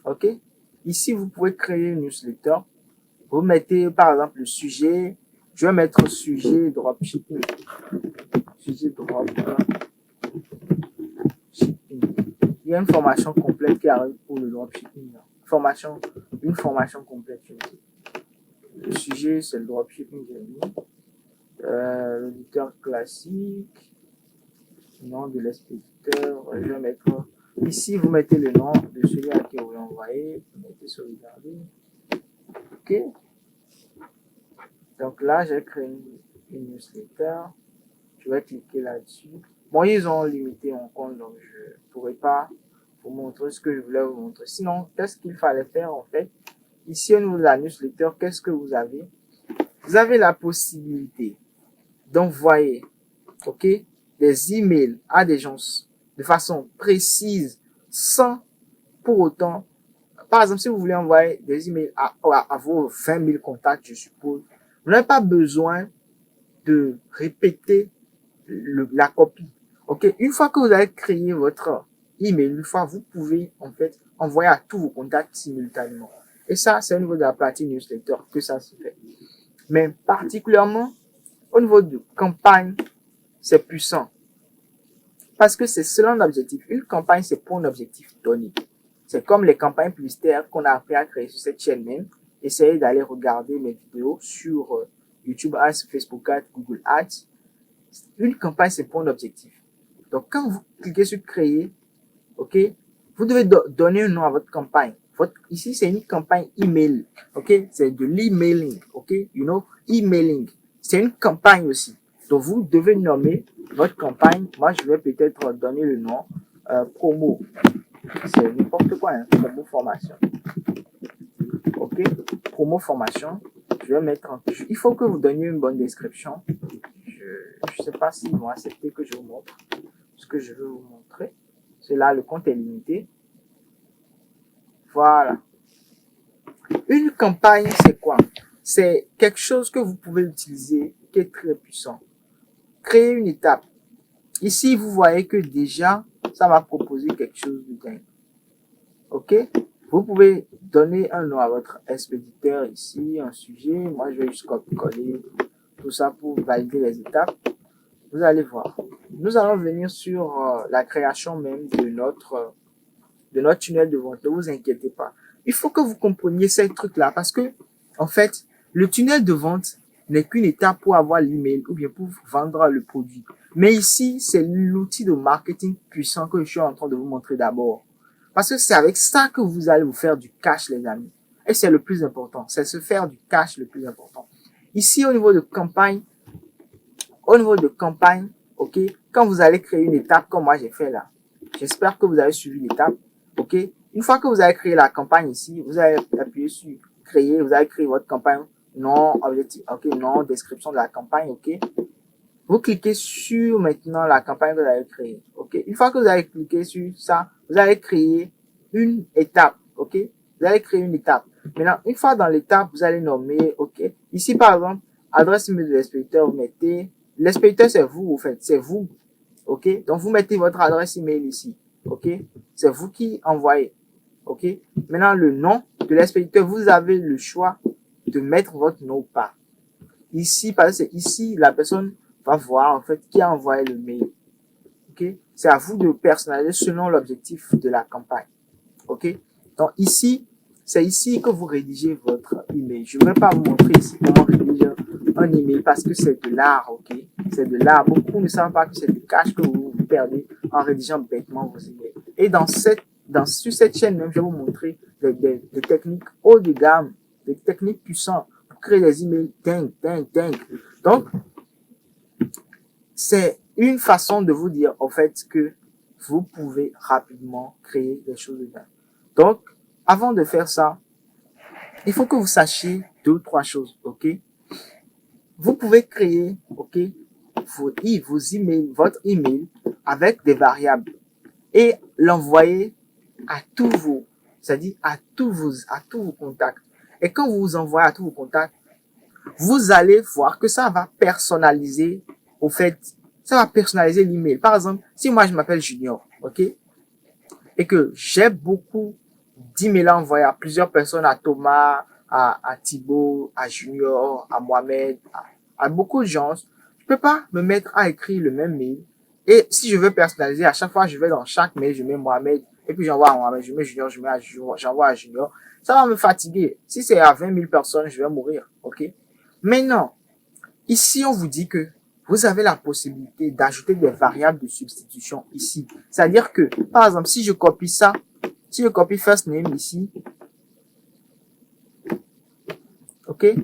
Speaker 1: Ok? Ici, vous pouvez créer une newsletter. Vous mettez, par exemple, le sujet. Je vais mettre sujet dropshipping. Sujet dropshipping. Il y a une formation complète qui arrive pour le dropshipping. Une formation complète. Le sujet, c'est le dropshipping. L'éditeur classique. Nom de l'expéditeur. Je vais mettre... Ici, vous mettez le nom de celui à qui vous voulez envoyer. Vous mettez sauvegarder. Ok. Donc là, j'ai créé une newsletter. Je vais cliquer là-dessus. Bon, ils ont limité mon compte, donc je ne pourrais pas vous montrer ce que je voulais vous montrer. Sinon, qu'est-ce qu'il fallait faire en fait? Ici, au niveau de la newsletter, qu'est-ce que vous avez? Vous avez la possibilité d'envoyer, ok, des emails à des gens de façon précise, sans pour autant, par exemple, si vous voulez envoyer des emails à vos 20 000 contacts, je suppose, vous n'avez pas besoin de répéter la copie. Ok, une fois que vous avez créé votre email, une fois, vous pouvez en fait envoyer à tous vos contacts simultanément. Et ça, c'est au niveau de la partie newsletter que ça se fait. Mais particulièrement au niveau de campagne, c'est puissant. Parce que c'est selon l'objectif. Une campagne, c'est pour un objectif donné. C'est comme les campagnes publicitaires qu'on a appris à créer sur cette chaîne même. Essayez d'aller regarder mes vidéos sur YouTube Ads, Facebook Ads, Google Ads. Une campagne, c'est pour un objectif. Donc, quand vous cliquez sur créer, ok, vous devez donner un nom à votre campagne. Ici, c'est une campagne email, ok, c'est de l'emailing, ok, emailing. C'est une campagne aussi. Donc, vous devez nommer votre campagne. Moi, je vais peut-être donner le nom promo. C'est n'importe quoi, hein, promo formation. Ok, promo formation. Je vais mettre il faut que vous donniez une bonne description. Je sais pas s'ils vont accepter que je vous montre. ce que je veux vous montrer. C'est là, le compte est limité. Voilà. Une campagne, c'est quoi? C'est quelque chose que vous pouvez utiliser qui est très puissant. Créer une étape. Ici, vous voyez que déjà, ça va proposer quelque chose de dingue. OK? Vous pouvez donner un nom à votre expéditeur ici, un sujet. Moi, je vais juste copier tout ça pour valider les étapes. Vous allez voir. Nous allons venir sur la création même de notre tunnel de vente. Ne vous inquiétez pas. Il faut que vous compreniez ces trucs-là parce que, en fait, le tunnel de vente n'est qu'une étape pour avoir l'email ou bien pour vendre le produit. Mais ici, c'est l'outil de marketing puissant que je suis en train de vous montrer d'abord. Parce que c'est avec ça que vous allez vous faire du cash, les amis. Et c'est le plus important. C'est se faire du cash le plus important. Ici, au niveau de campagne, ok, quand vous allez créer une étape comme moi j'ai fait là, j'espère que vous avez suivi l'étape, ok. Une fois que vous avez créé la campagne ici, vous allez appuyer sur créer, vous allez créer votre campagne, nom, objectif, ok, nom, description de la campagne, ok. Vous cliquez sur maintenant la campagne que vous allez créer, ok. Une fois que vous avez cliqué sur ça, vous allez créer une étape, ok. Vous allez créer une étape. Maintenant, une fois dans l'étape, vous allez nommer, ok. Ici, par exemple, adresse email de l'expéditeur, vous mettez, l'expéditeur c'est vous, en fait, c'est vous, ok. Donc, vous mettez votre adresse email ici, ok. C'est vous qui envoyez, ok. Maintenant, le nom de l'expéditeur, vous avez le choix de mettre votre nom ou pas. Ici, parce que c'est ici, la personne va voir, en fait, qui a envoyé le mail, ok. C'est à vous de personnaliser selon l'objectif de la campagne, ok. Donc, ici, c'est ici que vous rédigez votre email. Je ne vais pas vous montrer ici comment rédiger un email parce que c'est de l'art, ok? C'est de l'art. Beaucoup ne savent pas que c'est du cash que vous perdez en rédigeant bêtement vos emails. Et sur cette chaîne même, je vais vous montrer des techniques haut de gamme, des techniques puissantes pour créer des emails dingues. Donc, c'est une façon de vous dire, en fait, que vous pouvez rapidement créer des choses de dingue. Donc, avant de faire ça, il faut que vous sachiez 2 ou 3 choses, ok? Vous pouvez créer, ok, vos emails, votre email avec des variables et l'envoyer à tous vos, c'est-à-dire à tous vos contacts. Et quand vous vous envoyez à tous vos contacts, vous allez voir que ça va personnaliser, au fait, ça va personnaliser l'email. Par exemple, si moi je m'appelle Junior, ok, et que j'ai beaucoup d'emails à envoyer à plusieurs personnes, à Thomas, à Thibaut, à Junior, à Mohamed, à beaucoup de gens, je peux pas me mettre à écrire le même mail. Et si je veux personnaliser, à chaque fois, je vais dans chaque mail, je mets Mohamed, et puis j'envoie à Mohamed, je mets Junior, j'envoie à Junior. Ça va me fatiguer. Si c'est à 20 000 personnes, je vais mourir, ok? Maintenant, ici, on vous dit que vous avez la possibilité d'ajouter des variables de substitution ici. C'est-à-dire que, par exemple, si je copie ça, si je copie first name ici, ok,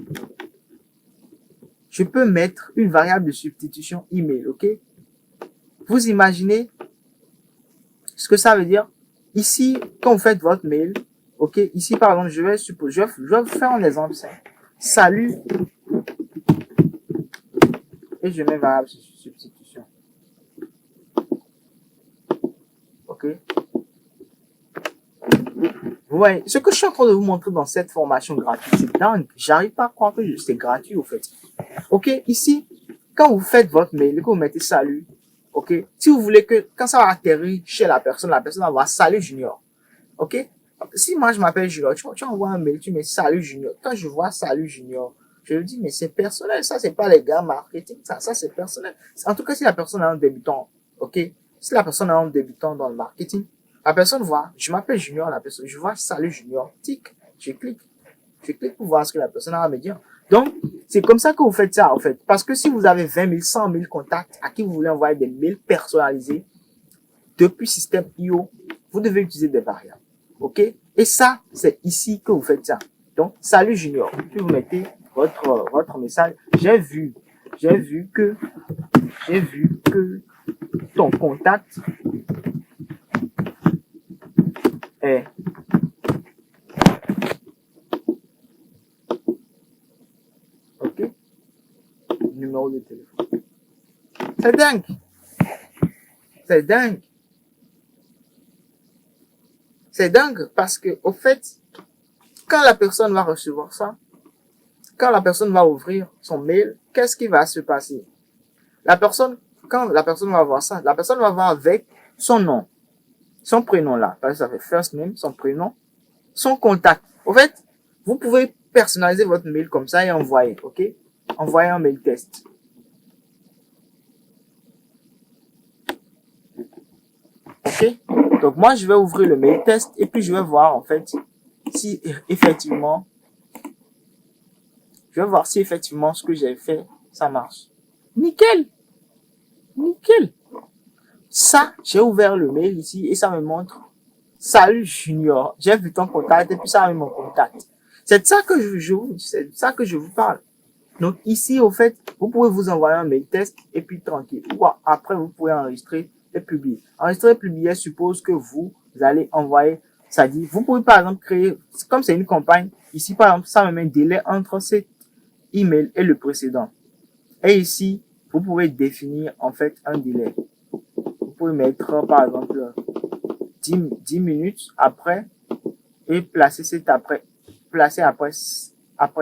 Speaker 1: je peux mettre une variable de substitution email, ok. Vous imaginez ce que ça veut dire? Ici, quand vous faites votre mail, ok, ici par exemple, je vais vous faire un exemple simple. Salut, et je mets variable de substitution, ok. Vous voyez, ce que je suis en train de vous montrer dans cette formation gratuite, c'est dingue. J'arrive pas à croire que c'est gratuit, au fait. Ok, ici, quand vous faites votre mail, que vous mettez salut, ok, si vous voulez que, quand ça va atterrir chez la personne va voir salut Junior, ok. Si moi je m'appelle Junior, tu envoies un mail, tu mets salut Junior. Quand je vois salut Junior, je lui dis, mais c'est personnel, ça c'est pas les gars marketing, ça c'est personnel. En tout cas, si la personne est un débutant, ok, si la personne est un débutant dans le marketing, la personne voit, je m'appelle Junior, la personne, je vois salut Junior, tic, je clique pour voir ce que la personne a à me dire. Donc, c'est comme ça que vous faites ça, en fait. Parce que si vous avez 20 000, 100 000 contacts à qui vous voulez envoyer des mails personnalisés depuis système IO, vous devez utiliser des variables. OK? Et ça, c'est ici que vous faites ça. Donc, salut Junior. Puis vous mettez votre message. J'ai vu que ton contact est OK? Numéro de téléphone. C'est dingue. C'est dingue. C'est dingue parce que, au fait, quand la personne va recevoir ça, quand la personne va ouvrir son mail, qu'est-ce qui va se passer? La personne, quand la personne va voir ça, la personne va voir avec son nom, son prénom là, parce que ça fait first name, son prénom, son contact. Au fait, vous pouvez personnaliser votre mail comme ça et envoyer, ok? Envoyer un mail test. Ok? Donc moi, je vais ouvrir le mail test et puis je vais voir en fait si effectivement, ce que j'ai fait, ça marche. Nickel! Nickel! Ça, j'ai ouvert le mail ici et ça me montre Salut Junior, j'ai vu ton contact et puis ça a mis mon contact. C'est de ça que c'est de ça que je vous parle. Donc ici, au fait, vous pouvez vous envoyer un mail test et puis tranquille. Ou après, vous pouvez enregistrer et publier. Enregistrer et publier suppose que vous allez envoyer, ça dit, vous pouvez par exemple créer, comme c'est une campagne, ici par exemple, ça me met un délai entre cet email et le précédent. Et ici, vous pouvez définir en fait un délai. Vous pouvez mettre par exemple 10 minutes après et placer après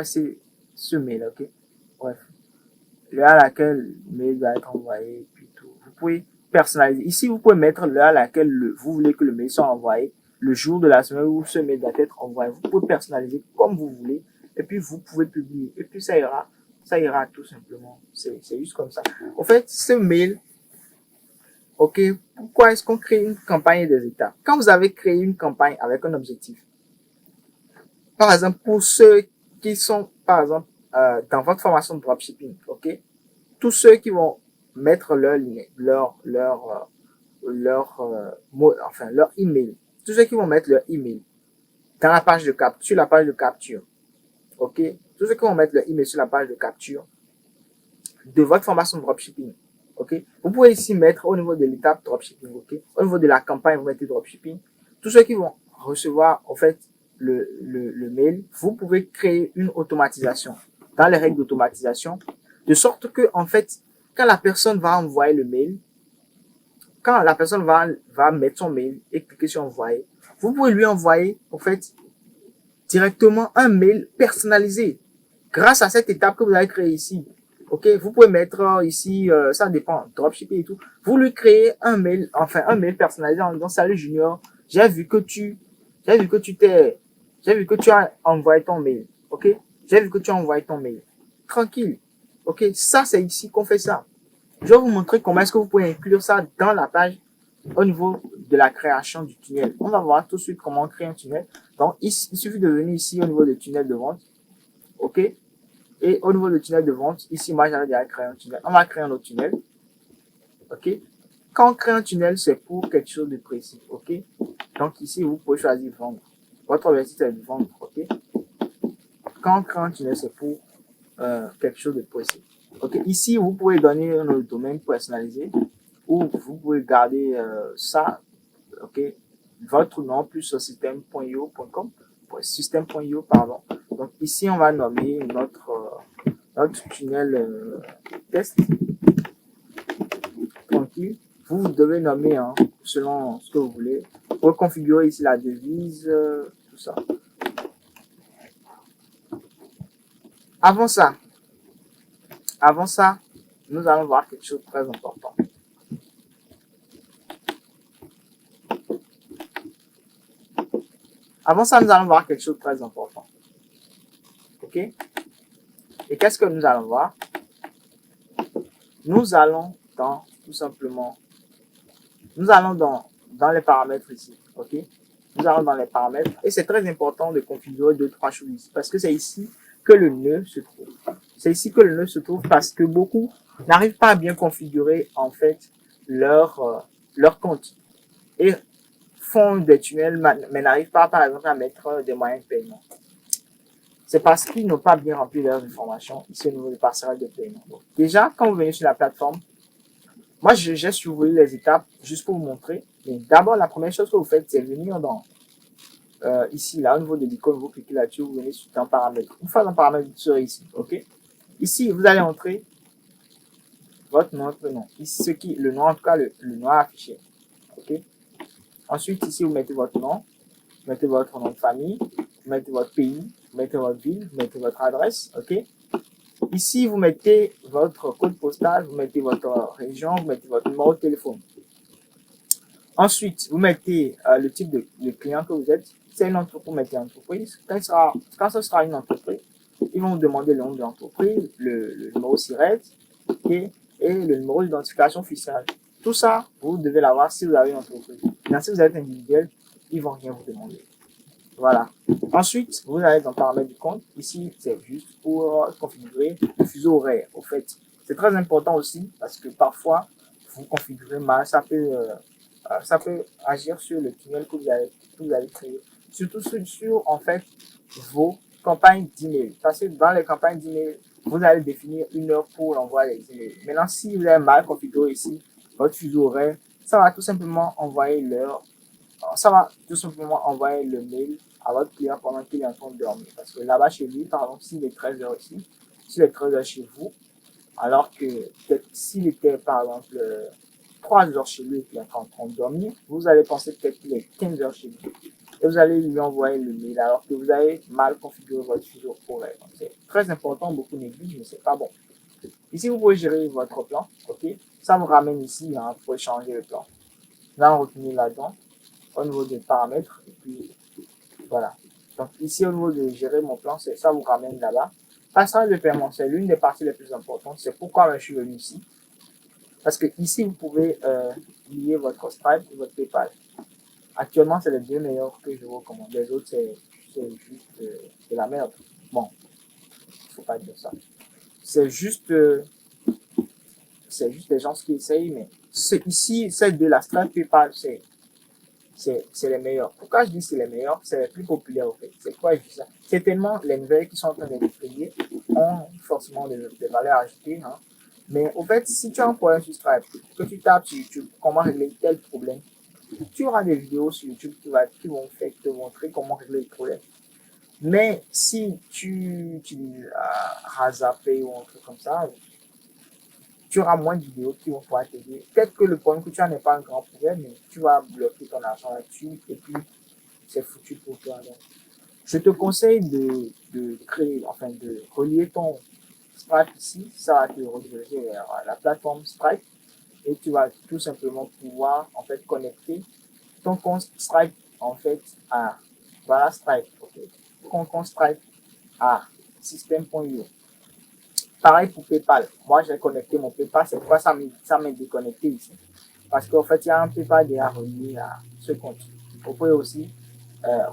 Speaker 1: ce mail, ok? Bref. L'heure à laquelle le mail va être envoyé, puis tout. Vous pouvez personnaliser. Ici, vous pouvez mettre l'heure à laquelle vous voulez que le mail soit envoyé, le jour de la semaine où ce mail doit être envoyé. Vous pouvez personnaliser comme vous voulez, et puis vous pouvez publier. Et puis ça ira tout simplement. C'est juste comme ça. En fait, ce mail, ok, pourquoi est-ce qu'on crée une campagne et des étapes? Quand vous avez créé une campagne avec un objectif, par exemple, pour ceux qui sont, par exemple, dans votre formation de dropshipping, ok, tous ceux qui vont mettre leur email, tous ceux qui vont mettre leur email dans la page de capture, sur la page de capture, ok, tous ceux qui vont mettre leur email sur la page de capture de votre formation de dropshipping, ok, vous pouvez ici mettre au niveau de l'étape dropshipping, ok, au niveau de la campagne, vous mettez dropshipping, tous ceux qui vont recevoir, en fait, le mail, vous pouvez créer une automatisation dans les règles d'automatisation, de sorte que, en fait, quand la personne va envoyer le mail, quand la personne va mettre son mail et cliquer sur envoyer, vous pouvez lui envoyer, en fait, directement un mail personnalisé grâce à cette étape que vous avez créée ici. Ok, vous pouvez mettre ici, ça dépend, dropshipping et tout. Vous lui créez un mail personnalisé en disant salut Junior, j'ai vu que tu as envoyé ton mail. Ok, j'ai vu que tu as envoyé ton mail. Tranquille. Ok, ça c'est ici qu'on fait ça. Je vais vous montrer comment est-ce que vous pouvez inclure ça dans la page au niveau de la création du tunnel. On va voir tout de suite comment créer un tunnel. Donc, il suffit de venir ici au niveau du tunnel de vente. OK? Et au niveau du tunnel de vente, ici, moi, j'avais déjà créé un tunnel. On va créer un autre tunnel. OK? Quand on crée un tunnel, c'est pour quelque chose de précis. OK? Donc, ici, vous pouvez choisir vendre. Votre objectif, c'est de vendre. OK? Quand on crée un tunnel, c'est pour quelque chose de précis. OK? Ici, vous pouvez donner un domaine personnalisé ou vous pouvez garder ça. OK? Votre nom plus système.io.com. Système.io, pardon. Donc, ici, on va nommer notre tunnel test. Tranquille. Vous devez nommer selon ce que vous voulez. Vous pouvez configurer ici la devise, tout ça. Avant ça, nous allons voir quelque chose de très important. Avant ça, nous allons voir quelque chose de très important. OK? Et qu'est-ce que nous allons voir? Nous allons dans les paramètres ici. OK? Nous allons dans les paramètres. Et c'est très important de configurer 2-3 choses ici. Parce que c'est ici que le nœud se trouve. C'est ici que le nœud se trouve parce que beaucoup n'arrivent pas à bien configurer, en fait, leur compte. Et font des tunnels, mais n'arrivent pas, par exemple, à mettre des moyens de paiement. C'est parce qu'ils n'ont pas bien rempli leurs informations ici au niveau du passerelle de paiement. Donc, déjà, quand vous venez sur la plateforme, moi, j'ai survolé les étapes juste pour vous montrer. Mais d'abord, la première chose que vous faites, c'est venir dans ici, là, au niveau de l'icône, vous cliquez là-dessus, vous venez dans paramètres. Vous faites un paramètre sur ici, ok? Ici, vous allez entrer votre nom et prénom. Ici, le nom, en tout cas, le nom affiché. Ok. Ensuite, ici, vous mettez votre nom, vous mettez votre nom de famille, vous mettez votre pays, vous mettez votre ville, vous mettez votre adresse. Ok. Ici, vous mettez votre code postal, vous mettez votre région, vous mettez votre numéro de téléphone. Ensuite, vous mettez le type de client que vous êtes. C'est une entreprise, vous mettez entreprise. Quand ce sera une entreprise, ils vont vous demander le nom de l'entreprise, le numéro SIRET et le numéro d'identification fiscale. Tout ça, vous devez l'avoir si vous avez une entreprise. Maintenant, si vous êtes individuel, ils vont rien vous demander. Voilà. Ensuite, vous allez dans paramètres du compte. Ici, c'est juste pour configurer le fuseau horaire. Au fait, c'est très important aussi parce que parfois, vous configurez mal. Ça peut agir sur le tunnel que vous allez créer. Surtout sur en fait, vos campagnes d'email. Parce que dans les campagnes d'email, vous allez définir une heure pour l'envoi des emails. Maintenant, si vous avez mal configuré ici votre fuseau horaire, ça va tout simplement envoyer l'heure. Ça va tout simplement envoyer le mail à votre client pendant qu'il est en train de dormir. Parce que là-bas, chez lui, par exemple, s'il est 13h ici, s'il est 13h chez vous, alors que peut-être s'il était, par exemple, 3 heures chez lui et qu'il est en train de dormir, vous allez penser peut-être qu'il est 15h chez lui. Et vous allez lui envoyer le mail alors que vous avez mal configuré votre fuseau horaire. C'est très important, beaucoup négligent, mais c'est pas bon. Ici, vous pouvez gérer votre plan, ok? Ça vous ramène ici, hein, vous pouvez changer le plan. Là, on retourne là-dedans, au niveau des paramètres, et puis voilà. Donc ici, au niveau de gérer mon plan, ça vous ramène là-bas. Passage de paiement, c'est l'une des parties les plus importantes. C'est pourquoi je suis venu ici. Parce que ici, vous pouvez lier votre Stripe et votre PayPal. Actuellement, c'est les deux meilleurs que je vous recommande. Les autres, c'est juste de la merde. Bon, il faut pas dire ça. C'est juste les gens qui essayent, mais ici, celle de la Stripe PayPal, c'est les meilleurs. Pourquoi je dis c'est les meilleurs? C'est les plus populaires, en fait. C'est quoi je dis ça? C'est tellement les nouvelles qui sont en train d'être créées ont forcément des valeurs ajoutées, hein. Mais au fait, si tu as un problème sur Stripe, que tu tapes sur YouTube comment régler tel problème, tu auras des vidéos sur YouTube qui vont te montrer comment régler le problème. Mais si tu utilises Razapay ou un truc comme ça, tu auras moins de vidéos qui vont pouvoir t'aider. Peut-être que le problème que tu as n'est pas un grand problème, mais tu vas bloquer ton argent là-dessus et puis c'est foutu pour toi. Donc, je te conseille de créer, enfin de relier ton Stripe ici. Ça va te rediriger vers la plateforme Stripe et tu vas tout simplement pouvoir en fait connecter ton compte Stripe en fait à voilà Stripe. Ok. Ton compte Stripe à system.io. Pareil pour PayPal. Moi, j'ai connecté mon PayPal. C'est pourquoi ça m'est déconnecté ici. Parce qu'en fait, il y a un PayPal déjà relié à ce compte. Vous pouvez aussi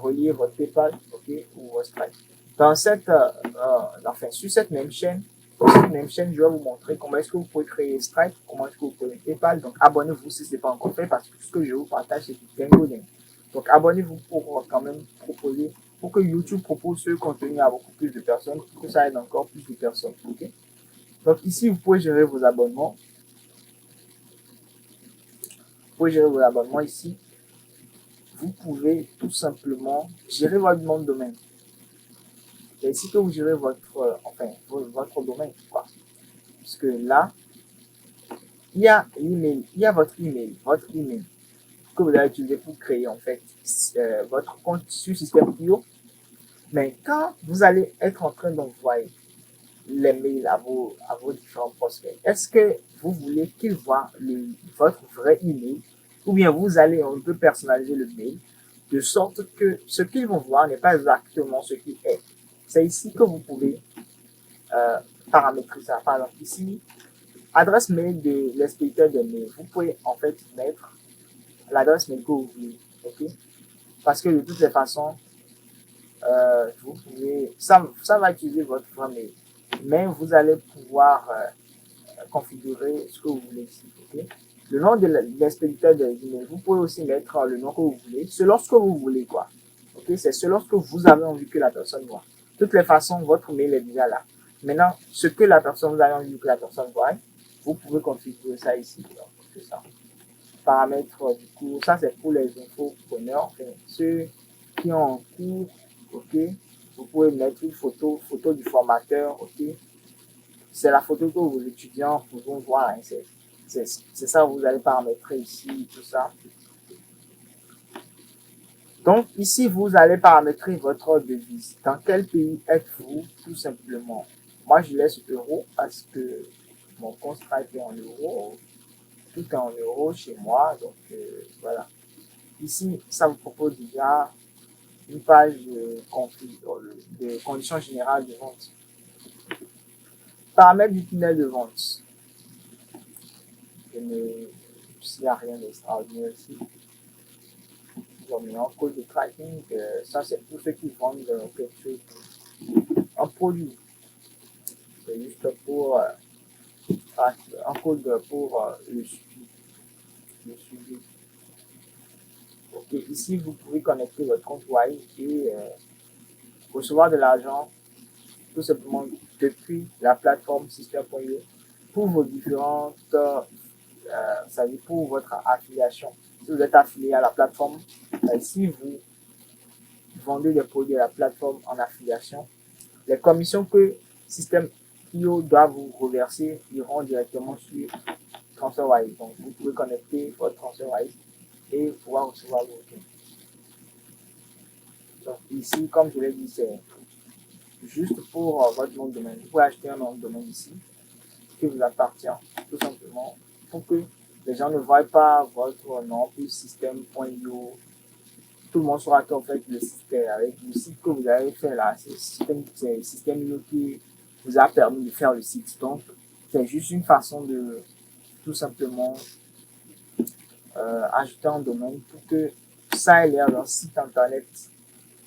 Speaker 1: relier votre PayPal, ok, ou votre Stripe. Sur cette même chaîne, je vais vous montrer comment est-ce que vous pouvez créer Stripe, comment est-ce que vous pouvez PayPal. Donc, abonnez-vous si ce n'est pas encore fait parce que ce que je vous partage, c'est du dingo. Donc, abonnez-vous pour quand même proposer, pour que YouTube propose ce contenu à beaucoup plus de personnes, pour que ça aide encore plus de personnes. Okay? Donc, ici, vous pouvez gérer vos abonnements. Vous pouvez gérer vos abonnements ici. Vous pouvez tout simplement gérer votre nom de domaine. C'est ici que vous gérez votre domaine, quoi. Parce que là, il y a l'email, il y a votre email que vous allez utiliser pour créer en fait votre compte sur System.io. Mais quand vous allez être en train d'envoyer les mails à vos différents prospects, est-ce que vous voulez qu'ils voient votre vrai email ou bien vous allez un peu personnaliser le mail de sorte que ce qu'ils vont voir n'est pas exactement ce qu'il est. C'est ici que vous pouvez paramétrer ça. Par exemple, ici, adresse mail de l'expéditeur des mails. Vous pouvez en fait mettre l'adresse mail que vous voulez. Okay? Parce que de toutes les façons, vous pouvez, ça va utiliser votre vrai mail. Mais vous allez pouvoir configurer ce que vous voulez ici. Okay? Le nom de l'expéditeur des emails, vous pouvez aussi mettre le nom que vous voulez, selon ce que vous voulez, quoi. Okay? C'est selon ce que vous avez envie que la personne voit. De toutes les façons, votre mail est déjà là. Maintenant, ce que la personne, vous avez envie que la personne voit, vous pouvez configurer ça ici. Donc, c'est ça. Paramètres du cours, ça c'est pour les infopreneurs, enfin, ceux qui ont en cours, ok. Vous pouvez mettre une photo du formateur, ok. c'est la photo que vos étudiants pourront voir. Hein. C'est ça que vous allez paramétrer ici, tout ça. Donc, ici, vous allez paramétrer votre devise. Dans quel pays êtes-vous, tout simplement? Moi, je laisse euro parce que mon compte Stripe est en euros. Tout est en euros chez moi. Donc, voilà. Ici, ça vous propose déjà une page de conditions générales de vente. Paramètres du tunnel de vente. S'il n'y a rien d'extraordinaire ici. Ils ont mis un code de tracking. Ça, c'est pour ceux qui vendent quelque chose. Un produit. C'est juste pour un code pour le suivi. Ok, ici, vous pouvez connecter votre compte Wise et recevoir de l'argent tout simplement depuis la plateforme System.io pour vos différentes, ça veut dire pour votre affiliation. Si vous êtes affilié à la plateforme, si vous vendez des produits à la plateforme en affiliation, les commissions que System.io doit vous reverser iront directement sur TransferWise. Donc, vous pouvez connecter votre TransferWise et pouvoir recevoir vos gains. Donc, ici, comme je l'ai dit, c'est juste pour votre nom de domaine. Vous pouvez acheter un nom de domaine ici qui vous appartient, tout simplement, pour que les gens ne voient pas votre nom plus système.io. Tout le monde saura qu'en fait le système, avec le site que vous avez fait là, c'est système.io qui vous a permis de faire le site. Donc, c'est juste une façon de tout simplement ajouter un domaine pour que ça ait l'air d'un site internet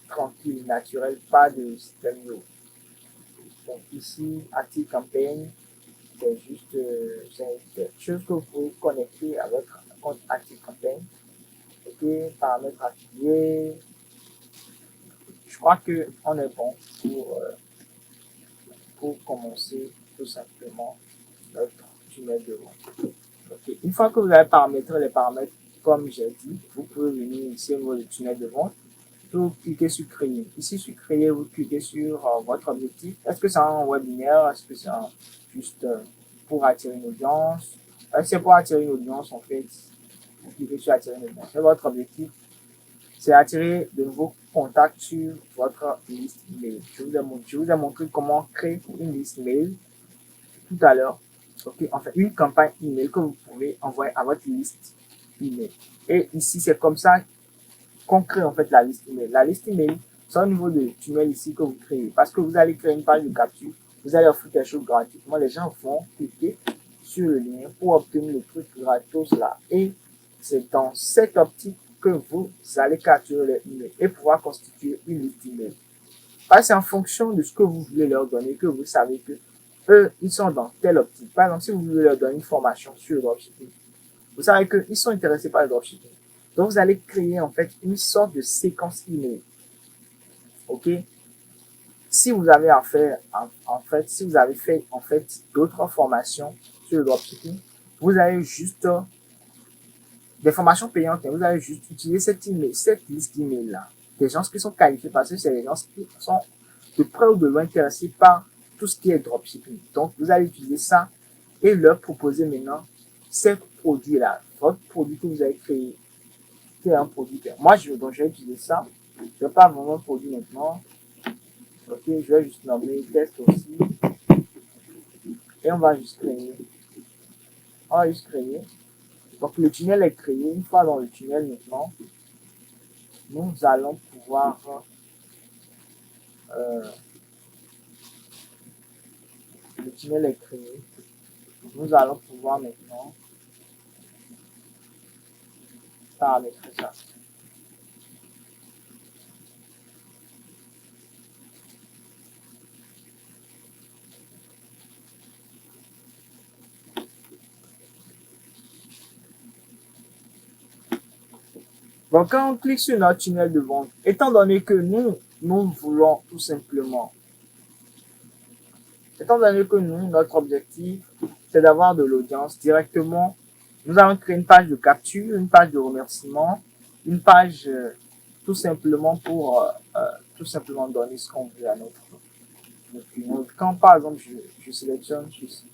Speaker 1: tranquille, naturel, pas de système.io. Donc ici, Active Campaign, c'est juste c'est quelque chose que vous pouvez connecter à votre compte Active Campaign. Ok, paramètres affiliés. Je crois qu'on est bon pour commencer tout simplement notre tunnel de vente. Okay. Une fois que vous avez paramétré les paramètres, comme j'ai dit, vous pouvez venir ici au niveau du tunnel de vente. Vous cliquez sur créer. Ici sur créer, vous cliquez sur votre objectif. Est-ce que c'est un webinaire? Est-ce que c'est juste pour attirer une audience? C'est pour attirer une audience en fait. Vous cliquez sur attirer une audience. C'est votre objectif. C'est attirer de nouveaux contacts sur votre liste email. Je vous ai montré comment créer une liste email tout à l'heure. Okay. Enfin, une campagne email que vous pouvez envoyer à votre liste email. Et ici, c'est comme ça qu'on crée en fait la liste email. La liste email, c'est au niveau de tunnel ici que vous créez. Parce que vous allez créer une page de capture, vous allez offrir quelque chose gratuitement. Les gens vont cliquer sur le lien pour obtenir le truc gratos là. Et c'est dans cette optique que vous allez capturer les emails et pouvoir constituer une liste email. Parce que c'est en fonction de ce que vous voulez leur donner que vous savez que eux, ils sont dans telle optique. Par exemple, si vous voulez leur donner une formation sur le dropshipping, vous savez qu'ils sont intéressés par le dropshipping. Donc, vous allez créer en fait une sorte de séquence email. Ok? Si vous avez si vous avez fait en fait d'autres formations sur le dropshipping, vous avez juste des formations payantes. Vous allez juste utiliser cette liste d'emails là. Des gens qui sont qualifiés parce que c'est des gens qui sont de près ou de loin intéressés par tout ce qui est dropshipping. Donc, vous allez utiliser ça et leur proposer maintenant ces produits-là. Votre produit que vous avez créé, c'est un produit. Moi, donc, je vais utiliser ça. Je ne vais pas vendre un produit maintenant. Ok, je vais juste nommer test aussi. Et on va juste créer. On va juste créer. Donc, le tunnel est créé. Une fois dans le tunnel maintenant, nous allons pouvoir le tunnel est créé. Nous allons pouvoir maintenant paramétrer ça. Donc, quand on clique sur notre tunnel de vente, étant donné que nous voulons tout simplement, notre objectif, c'est d'avoir de l'audience directement, nous allons créer une page de capture, une page de remerciement, une page tout simplement pour tout simplement donner ce qu'on veut à notre Quand par exemple je sélectionne ceci,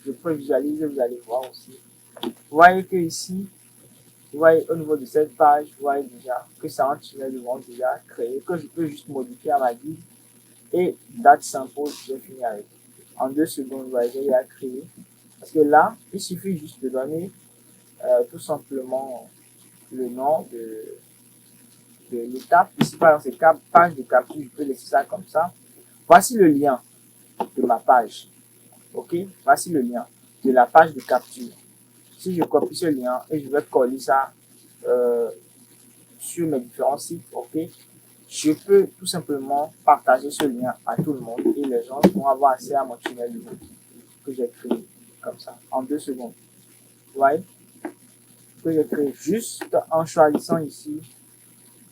Speaker 1: je peux visualiser, vous allez voir aussi. Vous voyez que ici, vous voyez au niveau de cette page, vous voyez déjà que c'est un tunnel de vente déjà créé, que je peux juste modifier à ma guise. Et date simple, j'ai fini avec. En 2 secondes, vous voyez, il a créé. Parce que là, il suffit juste de donner tout simplement le nom de l'étape. Ici, par exemple, c'est page de capture, je peux laisser ça comme ça. Voici le lien de ma page. Ok, voici le lien de la page de capture. Si je copie ce lien et je vais coller ça sur mes différents sites, ok, je peux tout simplement partager ce lien à tout le monde et les gens vont avoir accès à mon tunnel de vente que j'ai créé comme ça en 2 secondes. Vous voyez que j'ai créé juste en choisissant ici,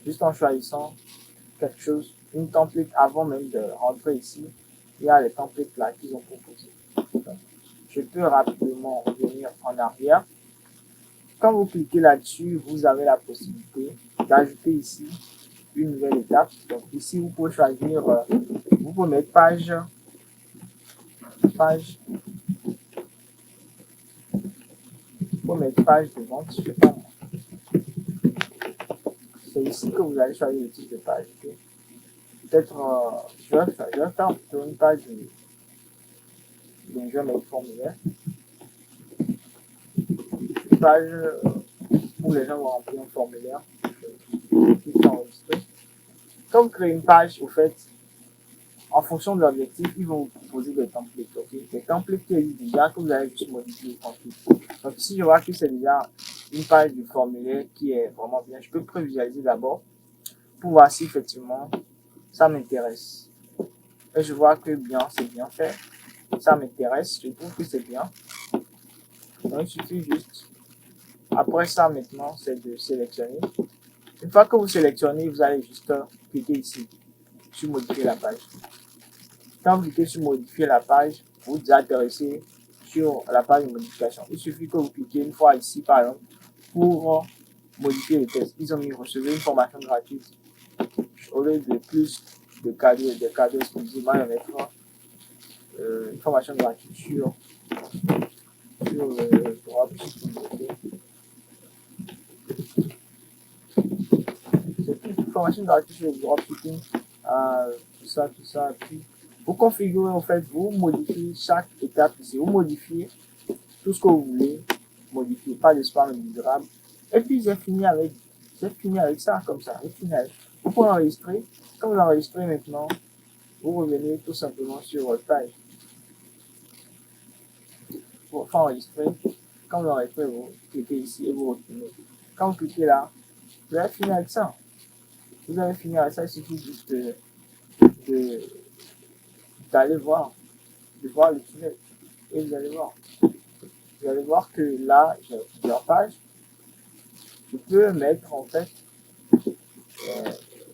Speaker 1: juste en choisissant quelque chose, une template avant même de rentrer ici. Il y a les templates là qu'ils ont proposé. Donc, je peux rapidement revenir en arrière. Quand vous cliquez là-dessus, vous avez la possibilité d'ajouter ici une nouvelle étape. Donc ici, vous pouvez choisir, vous pouvez mettre page, vous pouvez mettre page de vente, je sais pas. C'est ici que vous allez choisir le type de page. Okay? Peut-être, je vais faire plutôt une page je vais mettre formulaire. Une page où les gens vont remplir un formulaire. Quand vous créez une page, au fait, en fonction de l'objectif, ils vont vous proposer des templates, ok? Des templates qui existent déjà, que vous allez juste modifier tranquille. Donc si je vois que c'est déjà une page du formulaire qui est vraiment bien, je peux prévisualiser d'abord pour voir si effectivement ça m'intéresse. Et je vois que bien, c'est bien fait. Ça m'intéresse, je trouve que c'est bien. Donc il suffit juste. Après ça, maintenant, c'est de sélectionner. Une fois que vous sélectionnez, vous allez juste cliquer ici sur modifier la page. Quand vous cliquez sur modifier la page, vous vous intéressez sur la page de modification. Il suffit que vous cliquez une fois ici, par exemple, pour modifier les tests. Ils ont mis recevoir une formation gratuite. Au lieu de plus de cadeaux exclusifs, moi, je vais mettre une formation gratuite sur le dropshipping. C'est une formation gratuite sur le dropshipping. Tout ça. Puis, vous configurez, en fait, vous modifiez chaque étape ici. Vous modifiez tout ce que vous voulez modifier, pas de spam indésirable. Et puis, j'ai fini avec ça, comme ça. Vous pouvez enregistrer. Quand vous enregistrez maintenant, vous revenez tout simplement sur votre page. Pour enregistrer, quand vous enregistrez, vous cliquez ici et vous retournez. Quand vous cliquez là, vous avez fini avec ça. Vous avez fini avec ça, il suffit juste d'aller voir, de voir le tunnel. Et vous allez voir que là, j'ai plusieurs pages. Je peux mettre en fait,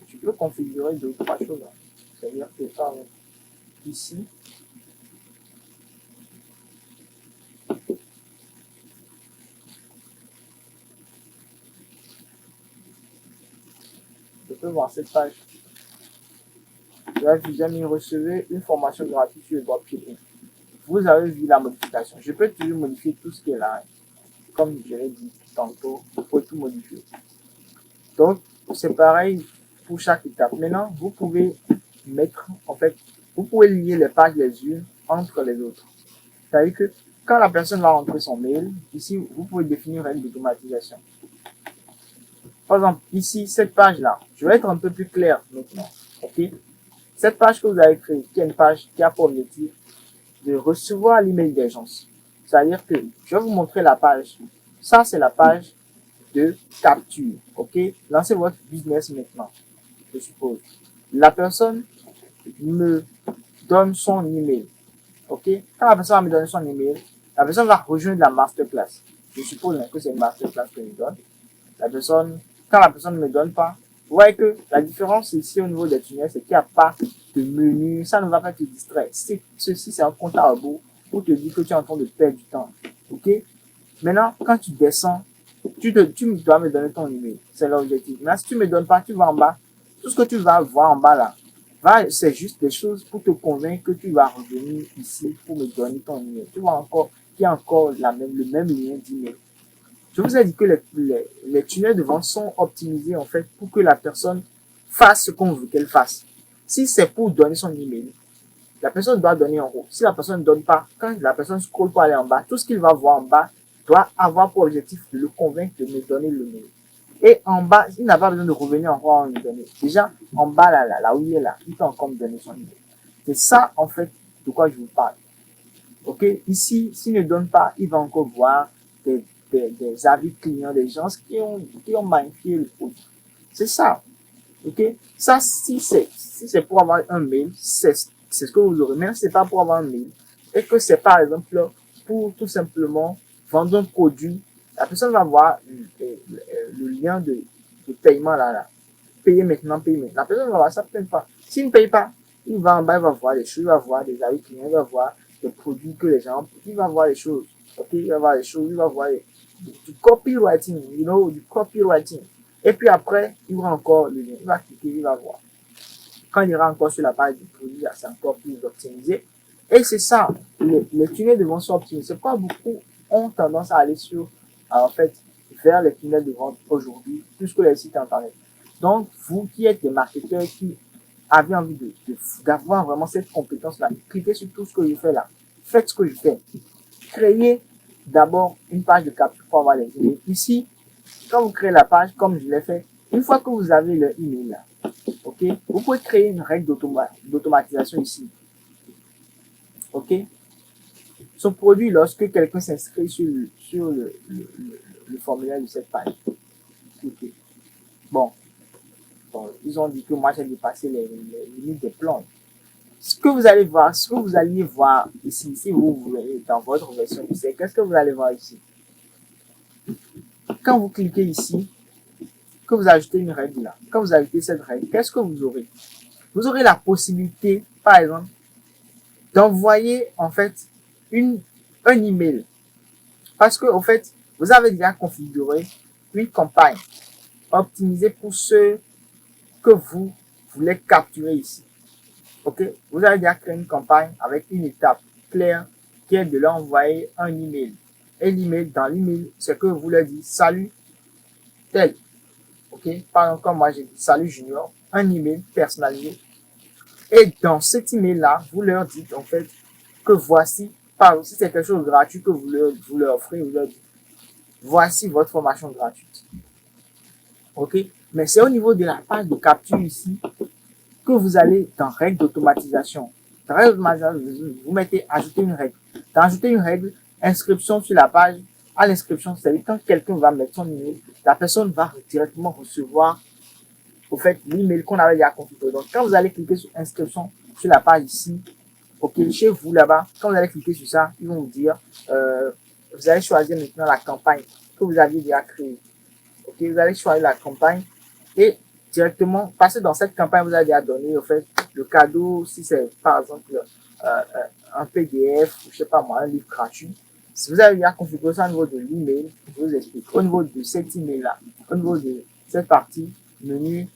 Speaker 1: je peux configurer 2 ou 3 choses. C'est-à-dire que par exemple, ici, je peux voir cette page. Là, j'ai jamais recevé une formation gratuite sur le dropshipping. Vous avez vu la modification. Je peux toujours modifier tout ce qui est là. Comme je l'ai dit tantôt, il faut tout modifier. Donc, c'est pareil pour chaque étape. Maintenant, vous pouvez mettre, en fait, vous pouvez lier les pages les unes entre les autres. C'est-à-dire que quand la personne va rentrer son mail, ici, vous pouvez définir une automatisation. Par exemple, ici, cette page-là, je vais être un peu plus clair maintenant. Ok? Cette page que vous avez créée, qui est une page qui a pour objectif de recevoir l'email des gens. C'est-à-dire que je vais vous montrer la page. Ça, c'est la page de capture. Ok? Lancez votre business maintenant, je suppose. La personne me donne son email. Ok? Quand la personne va me donner son email, la personne va rejoindre la masterclass. Je suppose que c'est une masterclass que je donne. Quand la personne ne me donne pas, vous voyez que la différence ici au niveau des tunnels, c'est qu'il n'y a pas de menu, ça ne va pas te distraire. Ceci, c'est un compte à rebours pour te dire que tu es en train de perdre du temps. Ok? Maintenant, quand tu descends, tu dois me donner ton email. C'est l'objectif. Maintenant, si tu ne me donnes pas, tu vas en bas. Tout ce que tu vas voir en bas là, C'est juste des choses pour te convaincre que tu vas revenir ici pour me donner ton email. Tu vois encore qu'il y a encore le même lien d'email. Je vous ai dit que les tunnels de vente sont optimisés en fait pour que la personne fasse ce qu'on veut qu'elle fasse. Si c'est pour donner son email, la personne doit donner en haut. Si la personne ne donne pas, quand la personne scrolle pour aller en bas, tout ce qu'il va voir en bas doit avoir pour objectif de le convaincre de me donner le mail. Et en bas, il n'a pas besoin de revenir encore me donner. Déjà, en bas, là où il est là, il peut encore me donner son email. C'est ça, en fait, de quoi je vous parle. Ok? Ici, s'il ne donne pas, il va encore voir des avis clients, des gens qui ont magnifié le produit. C'est ça. Ok? Ça, si c'est pour avoir un mail, c'est ce que vous aurez. Même si c'est pas pour avoir un mail, et que c'est par exemple pour tout simplement vendre un produit, la personne va voir le lien de paiement là. Payer maintenant, payer maintenant. La personne va voir ça, peut-être pas. S'il ne paye pas, il va en bas, il va voir des choses, il va voir des avis clients, il va voir des produits que les gens, il va voir les choses. Ok? Il va voir les choses, il va voir du copywriting, du copywriting. Et puis après, il voit encore le lien. Il va cliquer, il va voir. Quand il ira encore sur la page du produit, c'est encore plus optimisé. Et c'est ça, les tunnels de vente sont optimisés. C'est pourquoi beaucoup ont tendance à aller en fait, vers les tunnels de vente aujourd'hui, plus que les sites internet. Donc, vous qui êtes des marketeurs qui avez envie d'avoir vraiment cette compétence-là, cliquez sur tout ce que je fais là. Faites ce que je fais. Créez d'abord une page de capture pour avoir les emails. Ici, quand vous créez la page, comme je l'ai fait, une fois que vous avez le email là, ok, vous pouvez créer une règle d'automatisation ici. Ok, ce produit lorsque quelqu'un s'inscrit sur le formulaire de cette page. Okay. Bon, ils ont dit que moi j'ai dépassé les limites des plans. Ce que vous allez voir, ici, si vous voulez dans votre version, c'est qu'est-ce que vous allez voir ici. Quand vous cliquez ici, que vous ajoutez une règle là, quand vous ajoutez cette règle, qu'est-ce que vous aurez? Vous aurez la possibilité, par exemple, d'envoyer en fait un email. Parce que, en fait, vous avez déjà configuré une campagne optimisée pour ceux que vous voulez capturer ici. Ok? Vous avez déjà créé une campagne avec une étape claire qui est de leur envoyer un email. Et l'email, dans l'email, c'est que vous leur dites salut tel. Ok? Par exemple, comme moi j'ai dit salut Junior, un email personnalisé. Et dans cet email-là, vous leur dites en fait que voici, si c'est quelque chose de gratuit que vous leur offrez, vous leur dites voici votre formation gratuite. Ok? Mais c'est au niveau de la page de capture ici que vous allez dans règle d'automatisation. Dans règle d'automatisation, vous mettez ajouter une règle. Dans ajouter une règle, inscription sur la page. À l'inscription, c'est-à-dire quand quelqu'un va mettre son email, la personne va directement recevoir au fait l'email qu'on avait déjà configuré. Donc quand vous allez cliquer sur inscription sur la page ici, ok, chez vous là-bas, quand vous allez cliquer sur ça, ils vont vous dire vous allez choisir maintenant la campagne que vous aviez déjà créée. Ok, vous allez choisir la campagne et directement passer dans cette campagne, vous allez déjà donner au fait le cadeau, si c'est par exemple un PDF, ou je sais pas moi, un livre gratuit. Si vous avez déjà configuré ça au niveau de l'email, je vous explique. Au niveau de cet email-là, au niveau de cette partie, menu,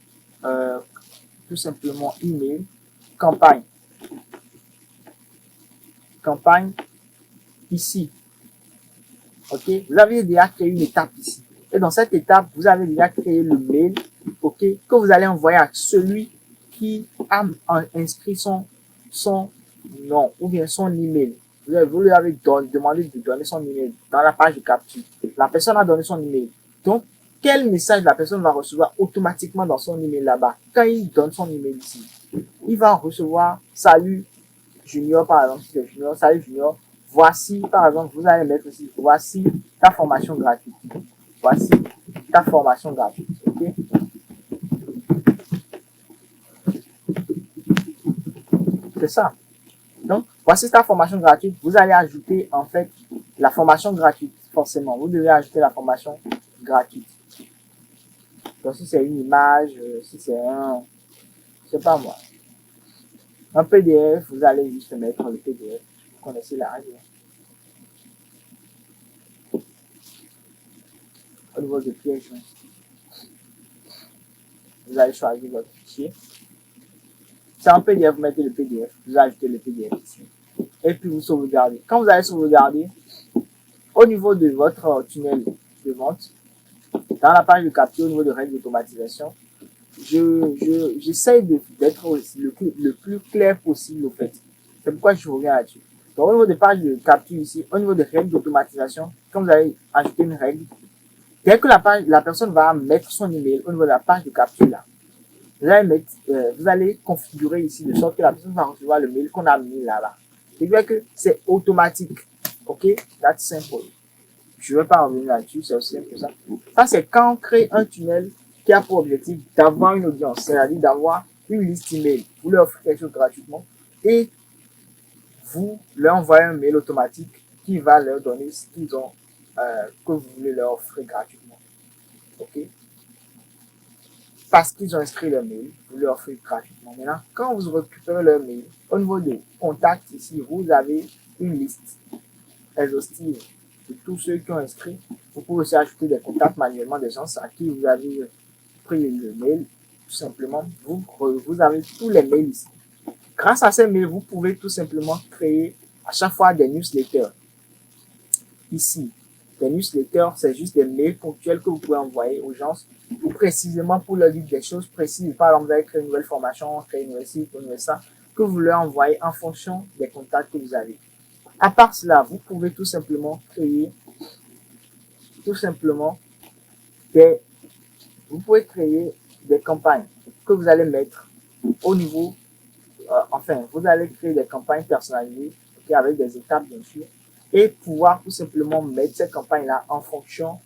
Speaker 1: tout simplement email, campagne. Campagne, ici. Ok, vous avez déjà créé une étape ici. Et dans cette étape, vous avez déjà créé le mail, ok, que vous allez envoyer à celui qui a inscrit son nom ou bien son email. Vous lui avez demandé de donner son email dans la page de capture. La personne a donné son email. Donc, quel message la personne va recevoir automatiquement dans son email là-bas? Quand il donne son email ici, il va recevoir salut Junior, par exemple, si c'est Junior, salut Junior. Voici, par exemple, vous allez mettre ici, voici ta formation gratuite. Voici ta formation gratuite. Ok? C'est ça. Donc, voici ta formation gratuite. Vous allez ajouter, en fait, la formation gratuite, forcément. Vous devez ajouter la formation gratuite. Donc, si c'est une image, si c'est je sais pas moi, un PDF, vous allez juste mettre le PDF. Vous connaissez la règle. Au niveau de pièges, vous allez choisir votre fichier. c'est en PDF, vous mettez le PDF, vous ajoutez le PDF ici. Et puis vous sauvegardez. Quand vous allez sauvegarder, au niveau de votre tunnel de vente, dans la page de capture, au niveau de règles d'automatisation, j'essaie d'être le plus clair possible au fait. C'est pourquoi je reviens là-dessus. Donc, au niveau des pages de capture ici, au niveau des règles d'automatisation, quand vous allez ajouter une règle, dès que la personne va mettre son email au niveau de la page de capture là, vous allez configurer ici de sorte que la personne va recevoir le mail qu'on a mis là-bas. C'est-à-dire que c'est automatique. OK? That's simple. Je ne vais pas revenir là-dessus, c'est aussi simple que ça. Ça, c'est quand on crée un tunnel qui a pour objectif d'avoir une audience, c'est-à-dire d'avoir une liste email. Vous leur offrez quelque chose gratuitement et vous leur envoyez un mail automatique qui va leur donner ce qu'ils ont, que vous voulez leur offrir gratuitement. OK? Parce qu'ils ont inscrit leur mail, vous leur offrez gratuitement. Maintenant, quand vous récupérez leur mail, au niveau de contact ici, vous avez une liste exhaustive de tous ceux qui ont inscrit. Vous pouvez aussi ajouter des contacts manuellement des gens à qui vous avez pris le mail. Tout simplement, vous avez tous les mails ici. Grâce à ces mails, vous pouvez tout simplement créer à chaque fois des newsletters. Ici, des newsletters, c'est juste des mails ponctuels que vous pouvez envoyer aux gens précisément pour leur dire des choses précises. Par exemple, vous avez créé une nouvelle formation, créé une nouvelle site, une nouvelle ça, que vous leur envoyez en fonction des contacts que vous avez. À part cela, vous pouvez tout simplement créer vous pouvez créer des campagnes que vous allez mettre au niveau, vous allez créer des campagnes personnalisées, okay, avec des étapes bien sûr, et pouvoir tout simplement mettre ces campagnes-là en fonction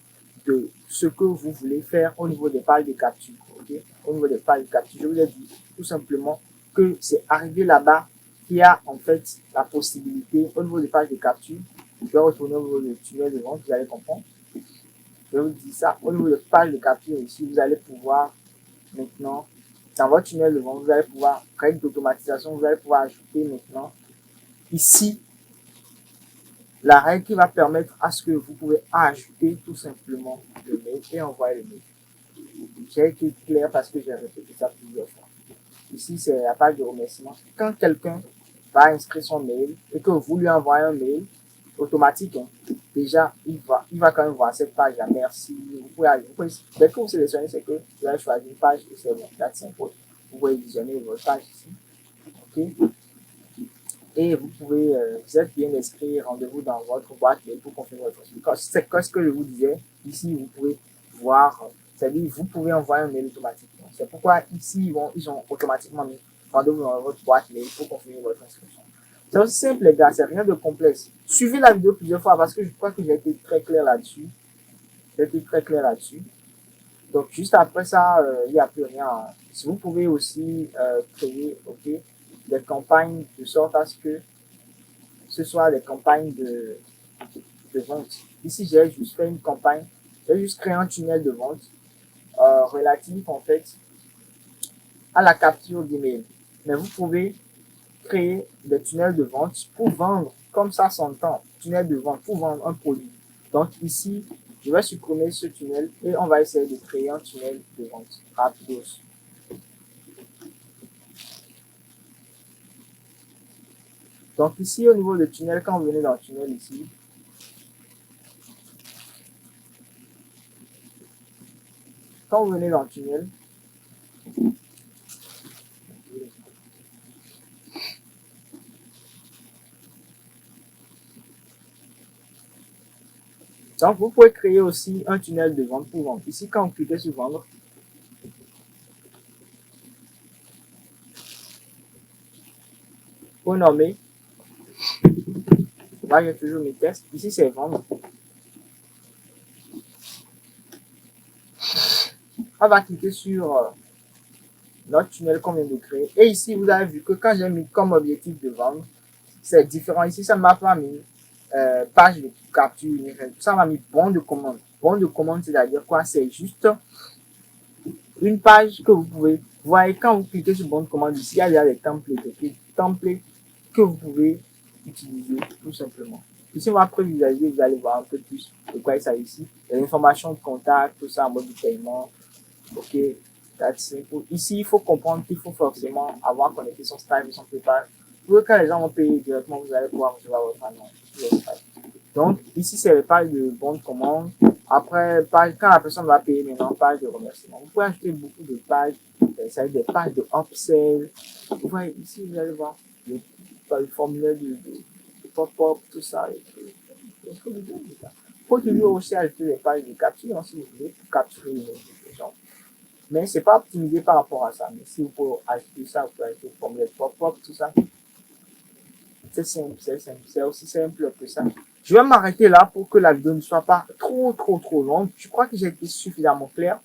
Speaker 1: de ce que vous voulez faire au niveau des pages de capture. Okay? Au niveau des pages de capture, je vous ai dit tout simplement que c'est arrivé là-bas qu'il y a en fait la possibilité au niveau des pages de capture. Je vais retourner au niveau du tunnel de vente, vous allez comprendre. Je vous dis ça, au niveau des pages de capture ici, vous allez pouvoir maintenant, dans votre tunnel de vente, vous allez pouvoir, règle d'automatisation, vous allez pouvoir ajouter maintenant ici la règle qui va permettre à ce que vous pouvez ajouter tout simplement le mail et envoyer le mail. J'ai été clair parce que j'ai répété ça plusieurs fois. Ici, c'est la page de remerciement. Quand quelqu'un va inscrire son mail et que vous lui envoyez un mail automatique, hein, déjà, il va quand même voir cette page-là. Merci. Dès que vous sélectionnez, c'est que vous allez choisir une page et c'est bon. That's simple. Vous pouvez visionner votre page ici. OK? Et vous pouvez, vous êtes bien inscrit, rendez-vous dans votre boîte mail pour confirmer votre inscription. C'est ce que je vous disais. Ici, vous pouvez voir, c'est-à-dire vous pouvez envoyer un mail automatiquement. C'est pourquoi ici, ils ont automatiquement mis rendez-vous dans votre boîte mail pour confirmer votre inscription. C'est aussi simple, les gars, c'est rien de complexe. Suivez la vidéo plusieurs fois parce que je crois que j'ai été très clair là-dessus. Donc, juste après ça, il n'y a plus rien. Si vous pouvez aussi créer, OK, des campagnes de sorte à ce que ce soit des campagnes de vente. Ici, j'ai juste fait une campagne, j'ai juste créé un tunnel de vente relatif en fait à la capture d'email. Mais vous pouvez créer des tunnels de vente pour vendre, comme ça s'entend, tunnel de vente pour vendre un produit. Donc ici, je vais supprimer ce tunnel et on va essayer de créer un tunnel de vente rapidos. Donc ici, au niveau du tunnel, quand vous venez dans le tunnel ici, quand vous venez dans le tunnel, donc vous pouvez créer aussi un tunnel de vente pour vendre. Ici, quand vous cliquez sur vendre, vous nommez, là j'ai toujours mes tests, ici c'est vendre. On va cliquer sur notre tunnel qu'on vient de créer. Et ici, vous avez vu que quand j'ai mis comme objectif de vendre, c'est différent. Ici, ça ne m'a pas mis page de capture, ça m'a mis bon de commande. Bon de commande, c'est-à-dire quoi? C'est juste une page que vous pouvez, vous voyez, quand vous cliquez sur bon de commande, ici, il y a déjà des templates, okay? Templates que vous pouvez utiliser tout simplement. Ici, on va prévisualiser, vous allez voir un peu plus de quoi il s'agit ici. Les informations de contact, tout ça en mode de paiement, ok, That's simple. Ici, il faut comprendre qu'il faut forcément avoir connecté son Stripe et son PayPal. Pour que quand les gens vont payer directement, vous allez pouvoir recevoir votre annonce. Donc, ici, c'est les pages de bonne commande. Après, quand la personne va payer maintenant, page de remerciement. Vous pouvez ajouter beaucoup de pages. Ça veut dire des pages de upsell. Vous voyez, ici, vous allez voir le formulaire de pop-up, tout ça. Il faut toujours aussi ajouter des pages de capture, hein, si vous voulez, pour capturer les gens. Mais c'est pas optimisé par rapport à ça. Mais si vous pouvez ajouter ça, vous pouvez ajouter le formulaire de pop-up, tout ça. C'est simple, c'est aussi simple que ça. Je vais m'arrêter là pour que la vidéo ne soit pas trop longue. Je crois que j'ai été suffisamment clair.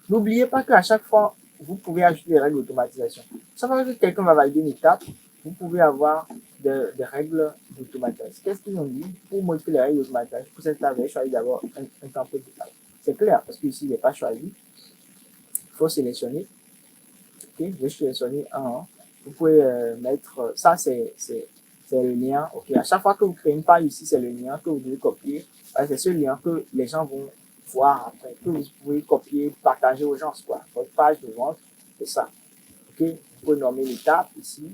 Speaker 1: N'oubliez pas qu'à chaque fois, vous pouvez ajouter des règles d'automatisation. Chaque fois que quelqu'un va valider une étape, vous pouvez avoir des règles d'automatisation. Qu'est-ce qu'ils ont dit? Pour modifier les règles d'automatisation, pour cette étape, vous allez choisir d'abord un template d'étape. C'est clair, parce que ici, il n'est pas choisi. Il faut sélectionner. Ok, je vais sélectionner un. Vous pouvez mettre, ça c'est le lien. Ok, à chaque fois que vous créez une page ici, c'est le lien que vous devez copier. C'est ce lien que les gens vont voir après, que vous pouvez copier, partager aux gens, quoi. Votre page de vente, c'est ça. Ok, vous pouvez nommer l'étape ici,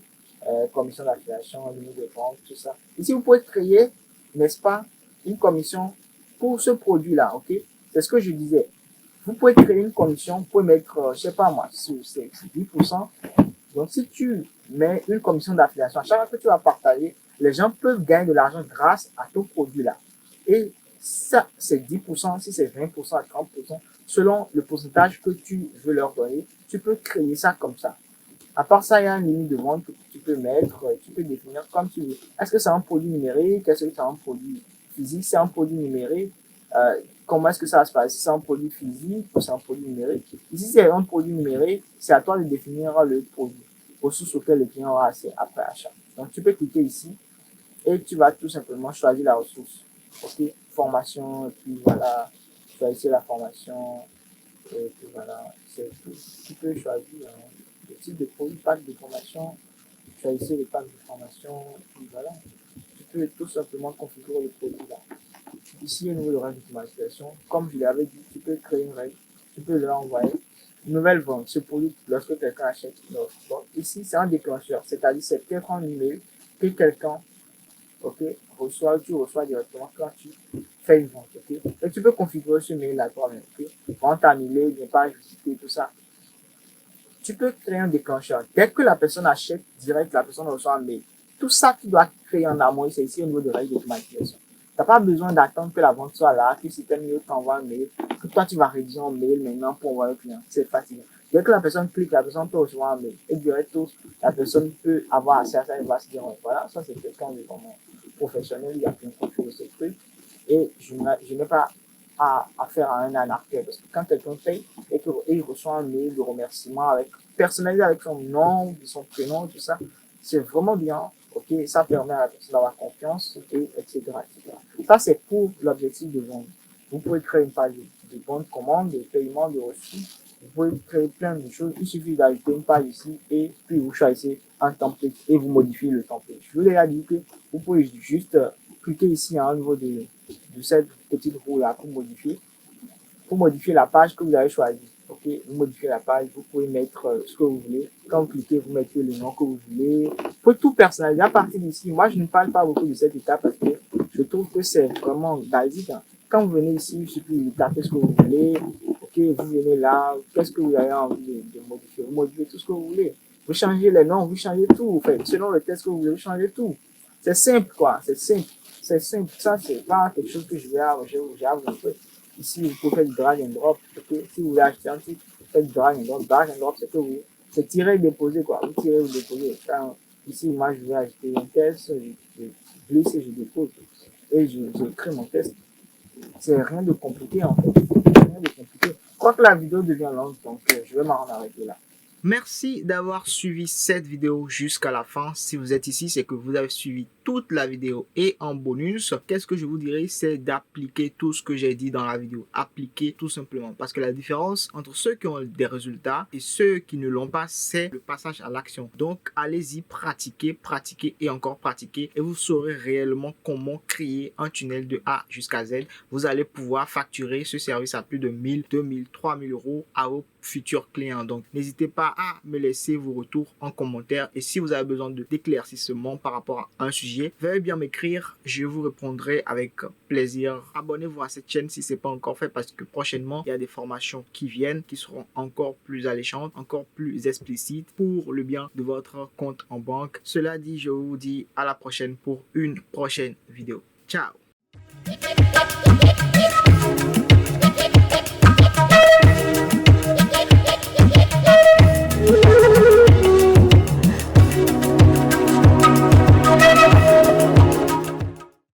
Speaker 1: commission d'affiliation, limite de vente, tout ça. Ici, vous pouvez créer, n'est-ce pas, une commission pour ce produit-là. Ok, c'est ce que je disais. Vous pouvez créer une commission, vous pouvez mettre, je sais pas moi, c'est 10%. Donc, si tu mets une commission d'affiliation, à chaque fois que tu vas partager, les gens peuvent gagner de l'argent grâce à ton produit-là. Et ça, c'est 10%, si c'est 20% à 30%, selon le pourcentage que tu veux leur donner, tu peux créer ça comme ça. À part ça, il y a une limite de vente que tu peux mettre, tu peux définir comme tu veux. Est-ce que c'est un produit numérique? Est-ce que c'est un produit physique? C'est un produit numérique. Comment est-ce que ça va se passer? Si c'est un produit physique ou c'est un produit numérique? Ici, c'est un produit numérique, c'est à toi de définir le produit, ressources auxquelles le client aura accès après achat. Donc, tu peux cliquer ici et tu vas tout simplement choisir la ressource. Ok, formation, et puis voilà, choisir la formation, et puis voilà, c'est tout. Tu peux choisir le type de produit, pack de formation, choisir le pack de formation, et puis voilà. Tu peux tout simplement configurer le produit là. Ici, au niveau de règle d'automatisation, comme je l'avais dit, tu peux créer une règle, tu peux leur envoyer une nouvelle vente. Ce produit, lorsque quelqu'un achète une offre. Donc, ici, c'est un déclencheur, c'est-à-dire c'est peut-être un email que quelqu'un, ok, tu reçois directement quand tu fais une vente, ok. Et tu peux configurer ce mail là toi-même, ok. Vente annulée, bien pas visiter, tout ça. Tu peux créer un déclencheur. Dès que la personne achète, direct, la personne reçoit un mail. Tout ça, tu dois créer en amont, c'est ici au niveau de règles d'automatisation. Tu n'as pas besoin d'attendre que la vente soit là, que si quelqu'un t'envoie un mail, que toi tu vas rédiger un mail maintenant pour envoyer au client. C'est fatigant. Dès que la personne clique, la personne peut recevoir un mail. Et direct, la personne peut avoir accès à ça et va se dire, voilà, ça c'est quelqu'un de vraiment professionnel, il a bien compris ce truc. Et je n'ai pas à faire un anarchie. Parce que quand quelqu'un paye et qu'il reçoit un mail de remerciement personnalisé avec son nom, son prénom, tout ça, c'est vraiment bien. Ok, ça permet à la personne d'avoir confiance, et etc., etc. Ça, c'est pour l'objectif de vente. Vous pouvez créer une page de bonne commande, de paiement, de reçu. Vous pouvez créer plein de choses. Il suffit d'ajouter une page ici et puis vous choisissez un template et vous modifiez le template. Je vous l'ai dit que vous pouvez juste cliquer ici au niveau de cette petite roue là pour modifier la page que vous avez choisie. Ok, vous modifiez la page, vous pouvez mettre ce que vous voulez. Quand vous cliquez, vous mettez le nom que vous voulez. Vous pouvez tout personnaliser à partir d'ici. Moi, je ne parle pas beaucoup de cette étape parce que je trouve que c'est vraiment basique. Hein. Quand vous venez ici, il suffit de taper ce que vous voulez. Ok, vous venez là, qu'est-ce que vous avez envie de modifier? Vous modifiez tout ce que vous voulez. Vous changez les noms, vous changez tout. Vous faites selon le texte que vous voulez, vous changez tout. C'est simple, quoi. C'est simple. C'est simple. Ça, c'est pas quelque chose que je vais à vous montrer. Ici, vous pouvez faire du drag and drop. Okay? Si vous voulez acheter un titre, faites du drag and drop. Drag and drop, c'est que c'est tirer et déposer, quoi. Vous tirez ou déposez. Ici, moi, je vais acheter un test, je glisse et je dépose. Et je crée mon test. C'est rien de compliqué, en fait. Rien de compliqué. Je crois que la vidéo devient longue, donc je vais m'en arrêter là. Merci d'avoir suivi cette vidéo jusqu'à la fin. Si vous êtes ici, c'est que vous avez suivi toute la vidéo. Et en bonus, qu'est-ce que je vous dirais, c'est d'appliquer tout ce que j'ai dit dans la vidéo. Appliquer tout simplement. Parce que la différence entre ceux qui ont des résultats et ceux qui ne l'ont pas, c'est le passage à l'action. Donc, allez-y, pratiquez, pratiquez et encore pratiquez. Et vous saurez réellement comment créer un tunnel de A jusqu'à Z. Vous allez pouvoir facturer ce service à plus de 1000, 2000, 3000 euros à vos futurs clients. Donc, n'hésitez pas à me laisser vos retours en commentaire. Et si vous avez besoin d'éclaircissement par rapport à un sujet, veuillez bien m'écrire. Je vous répondrai avec plaisir. Abonnez-vous à cette chaîne si ce n'est pas encore fait parce que prochainement, il y a des formations qui viennent, qui seront encore plus alléchantes, encore plus explicites pour le bien de votre compte en banque. Cela dit, je vous dis à la prochaine pour une prochaine vidéo. Ciao!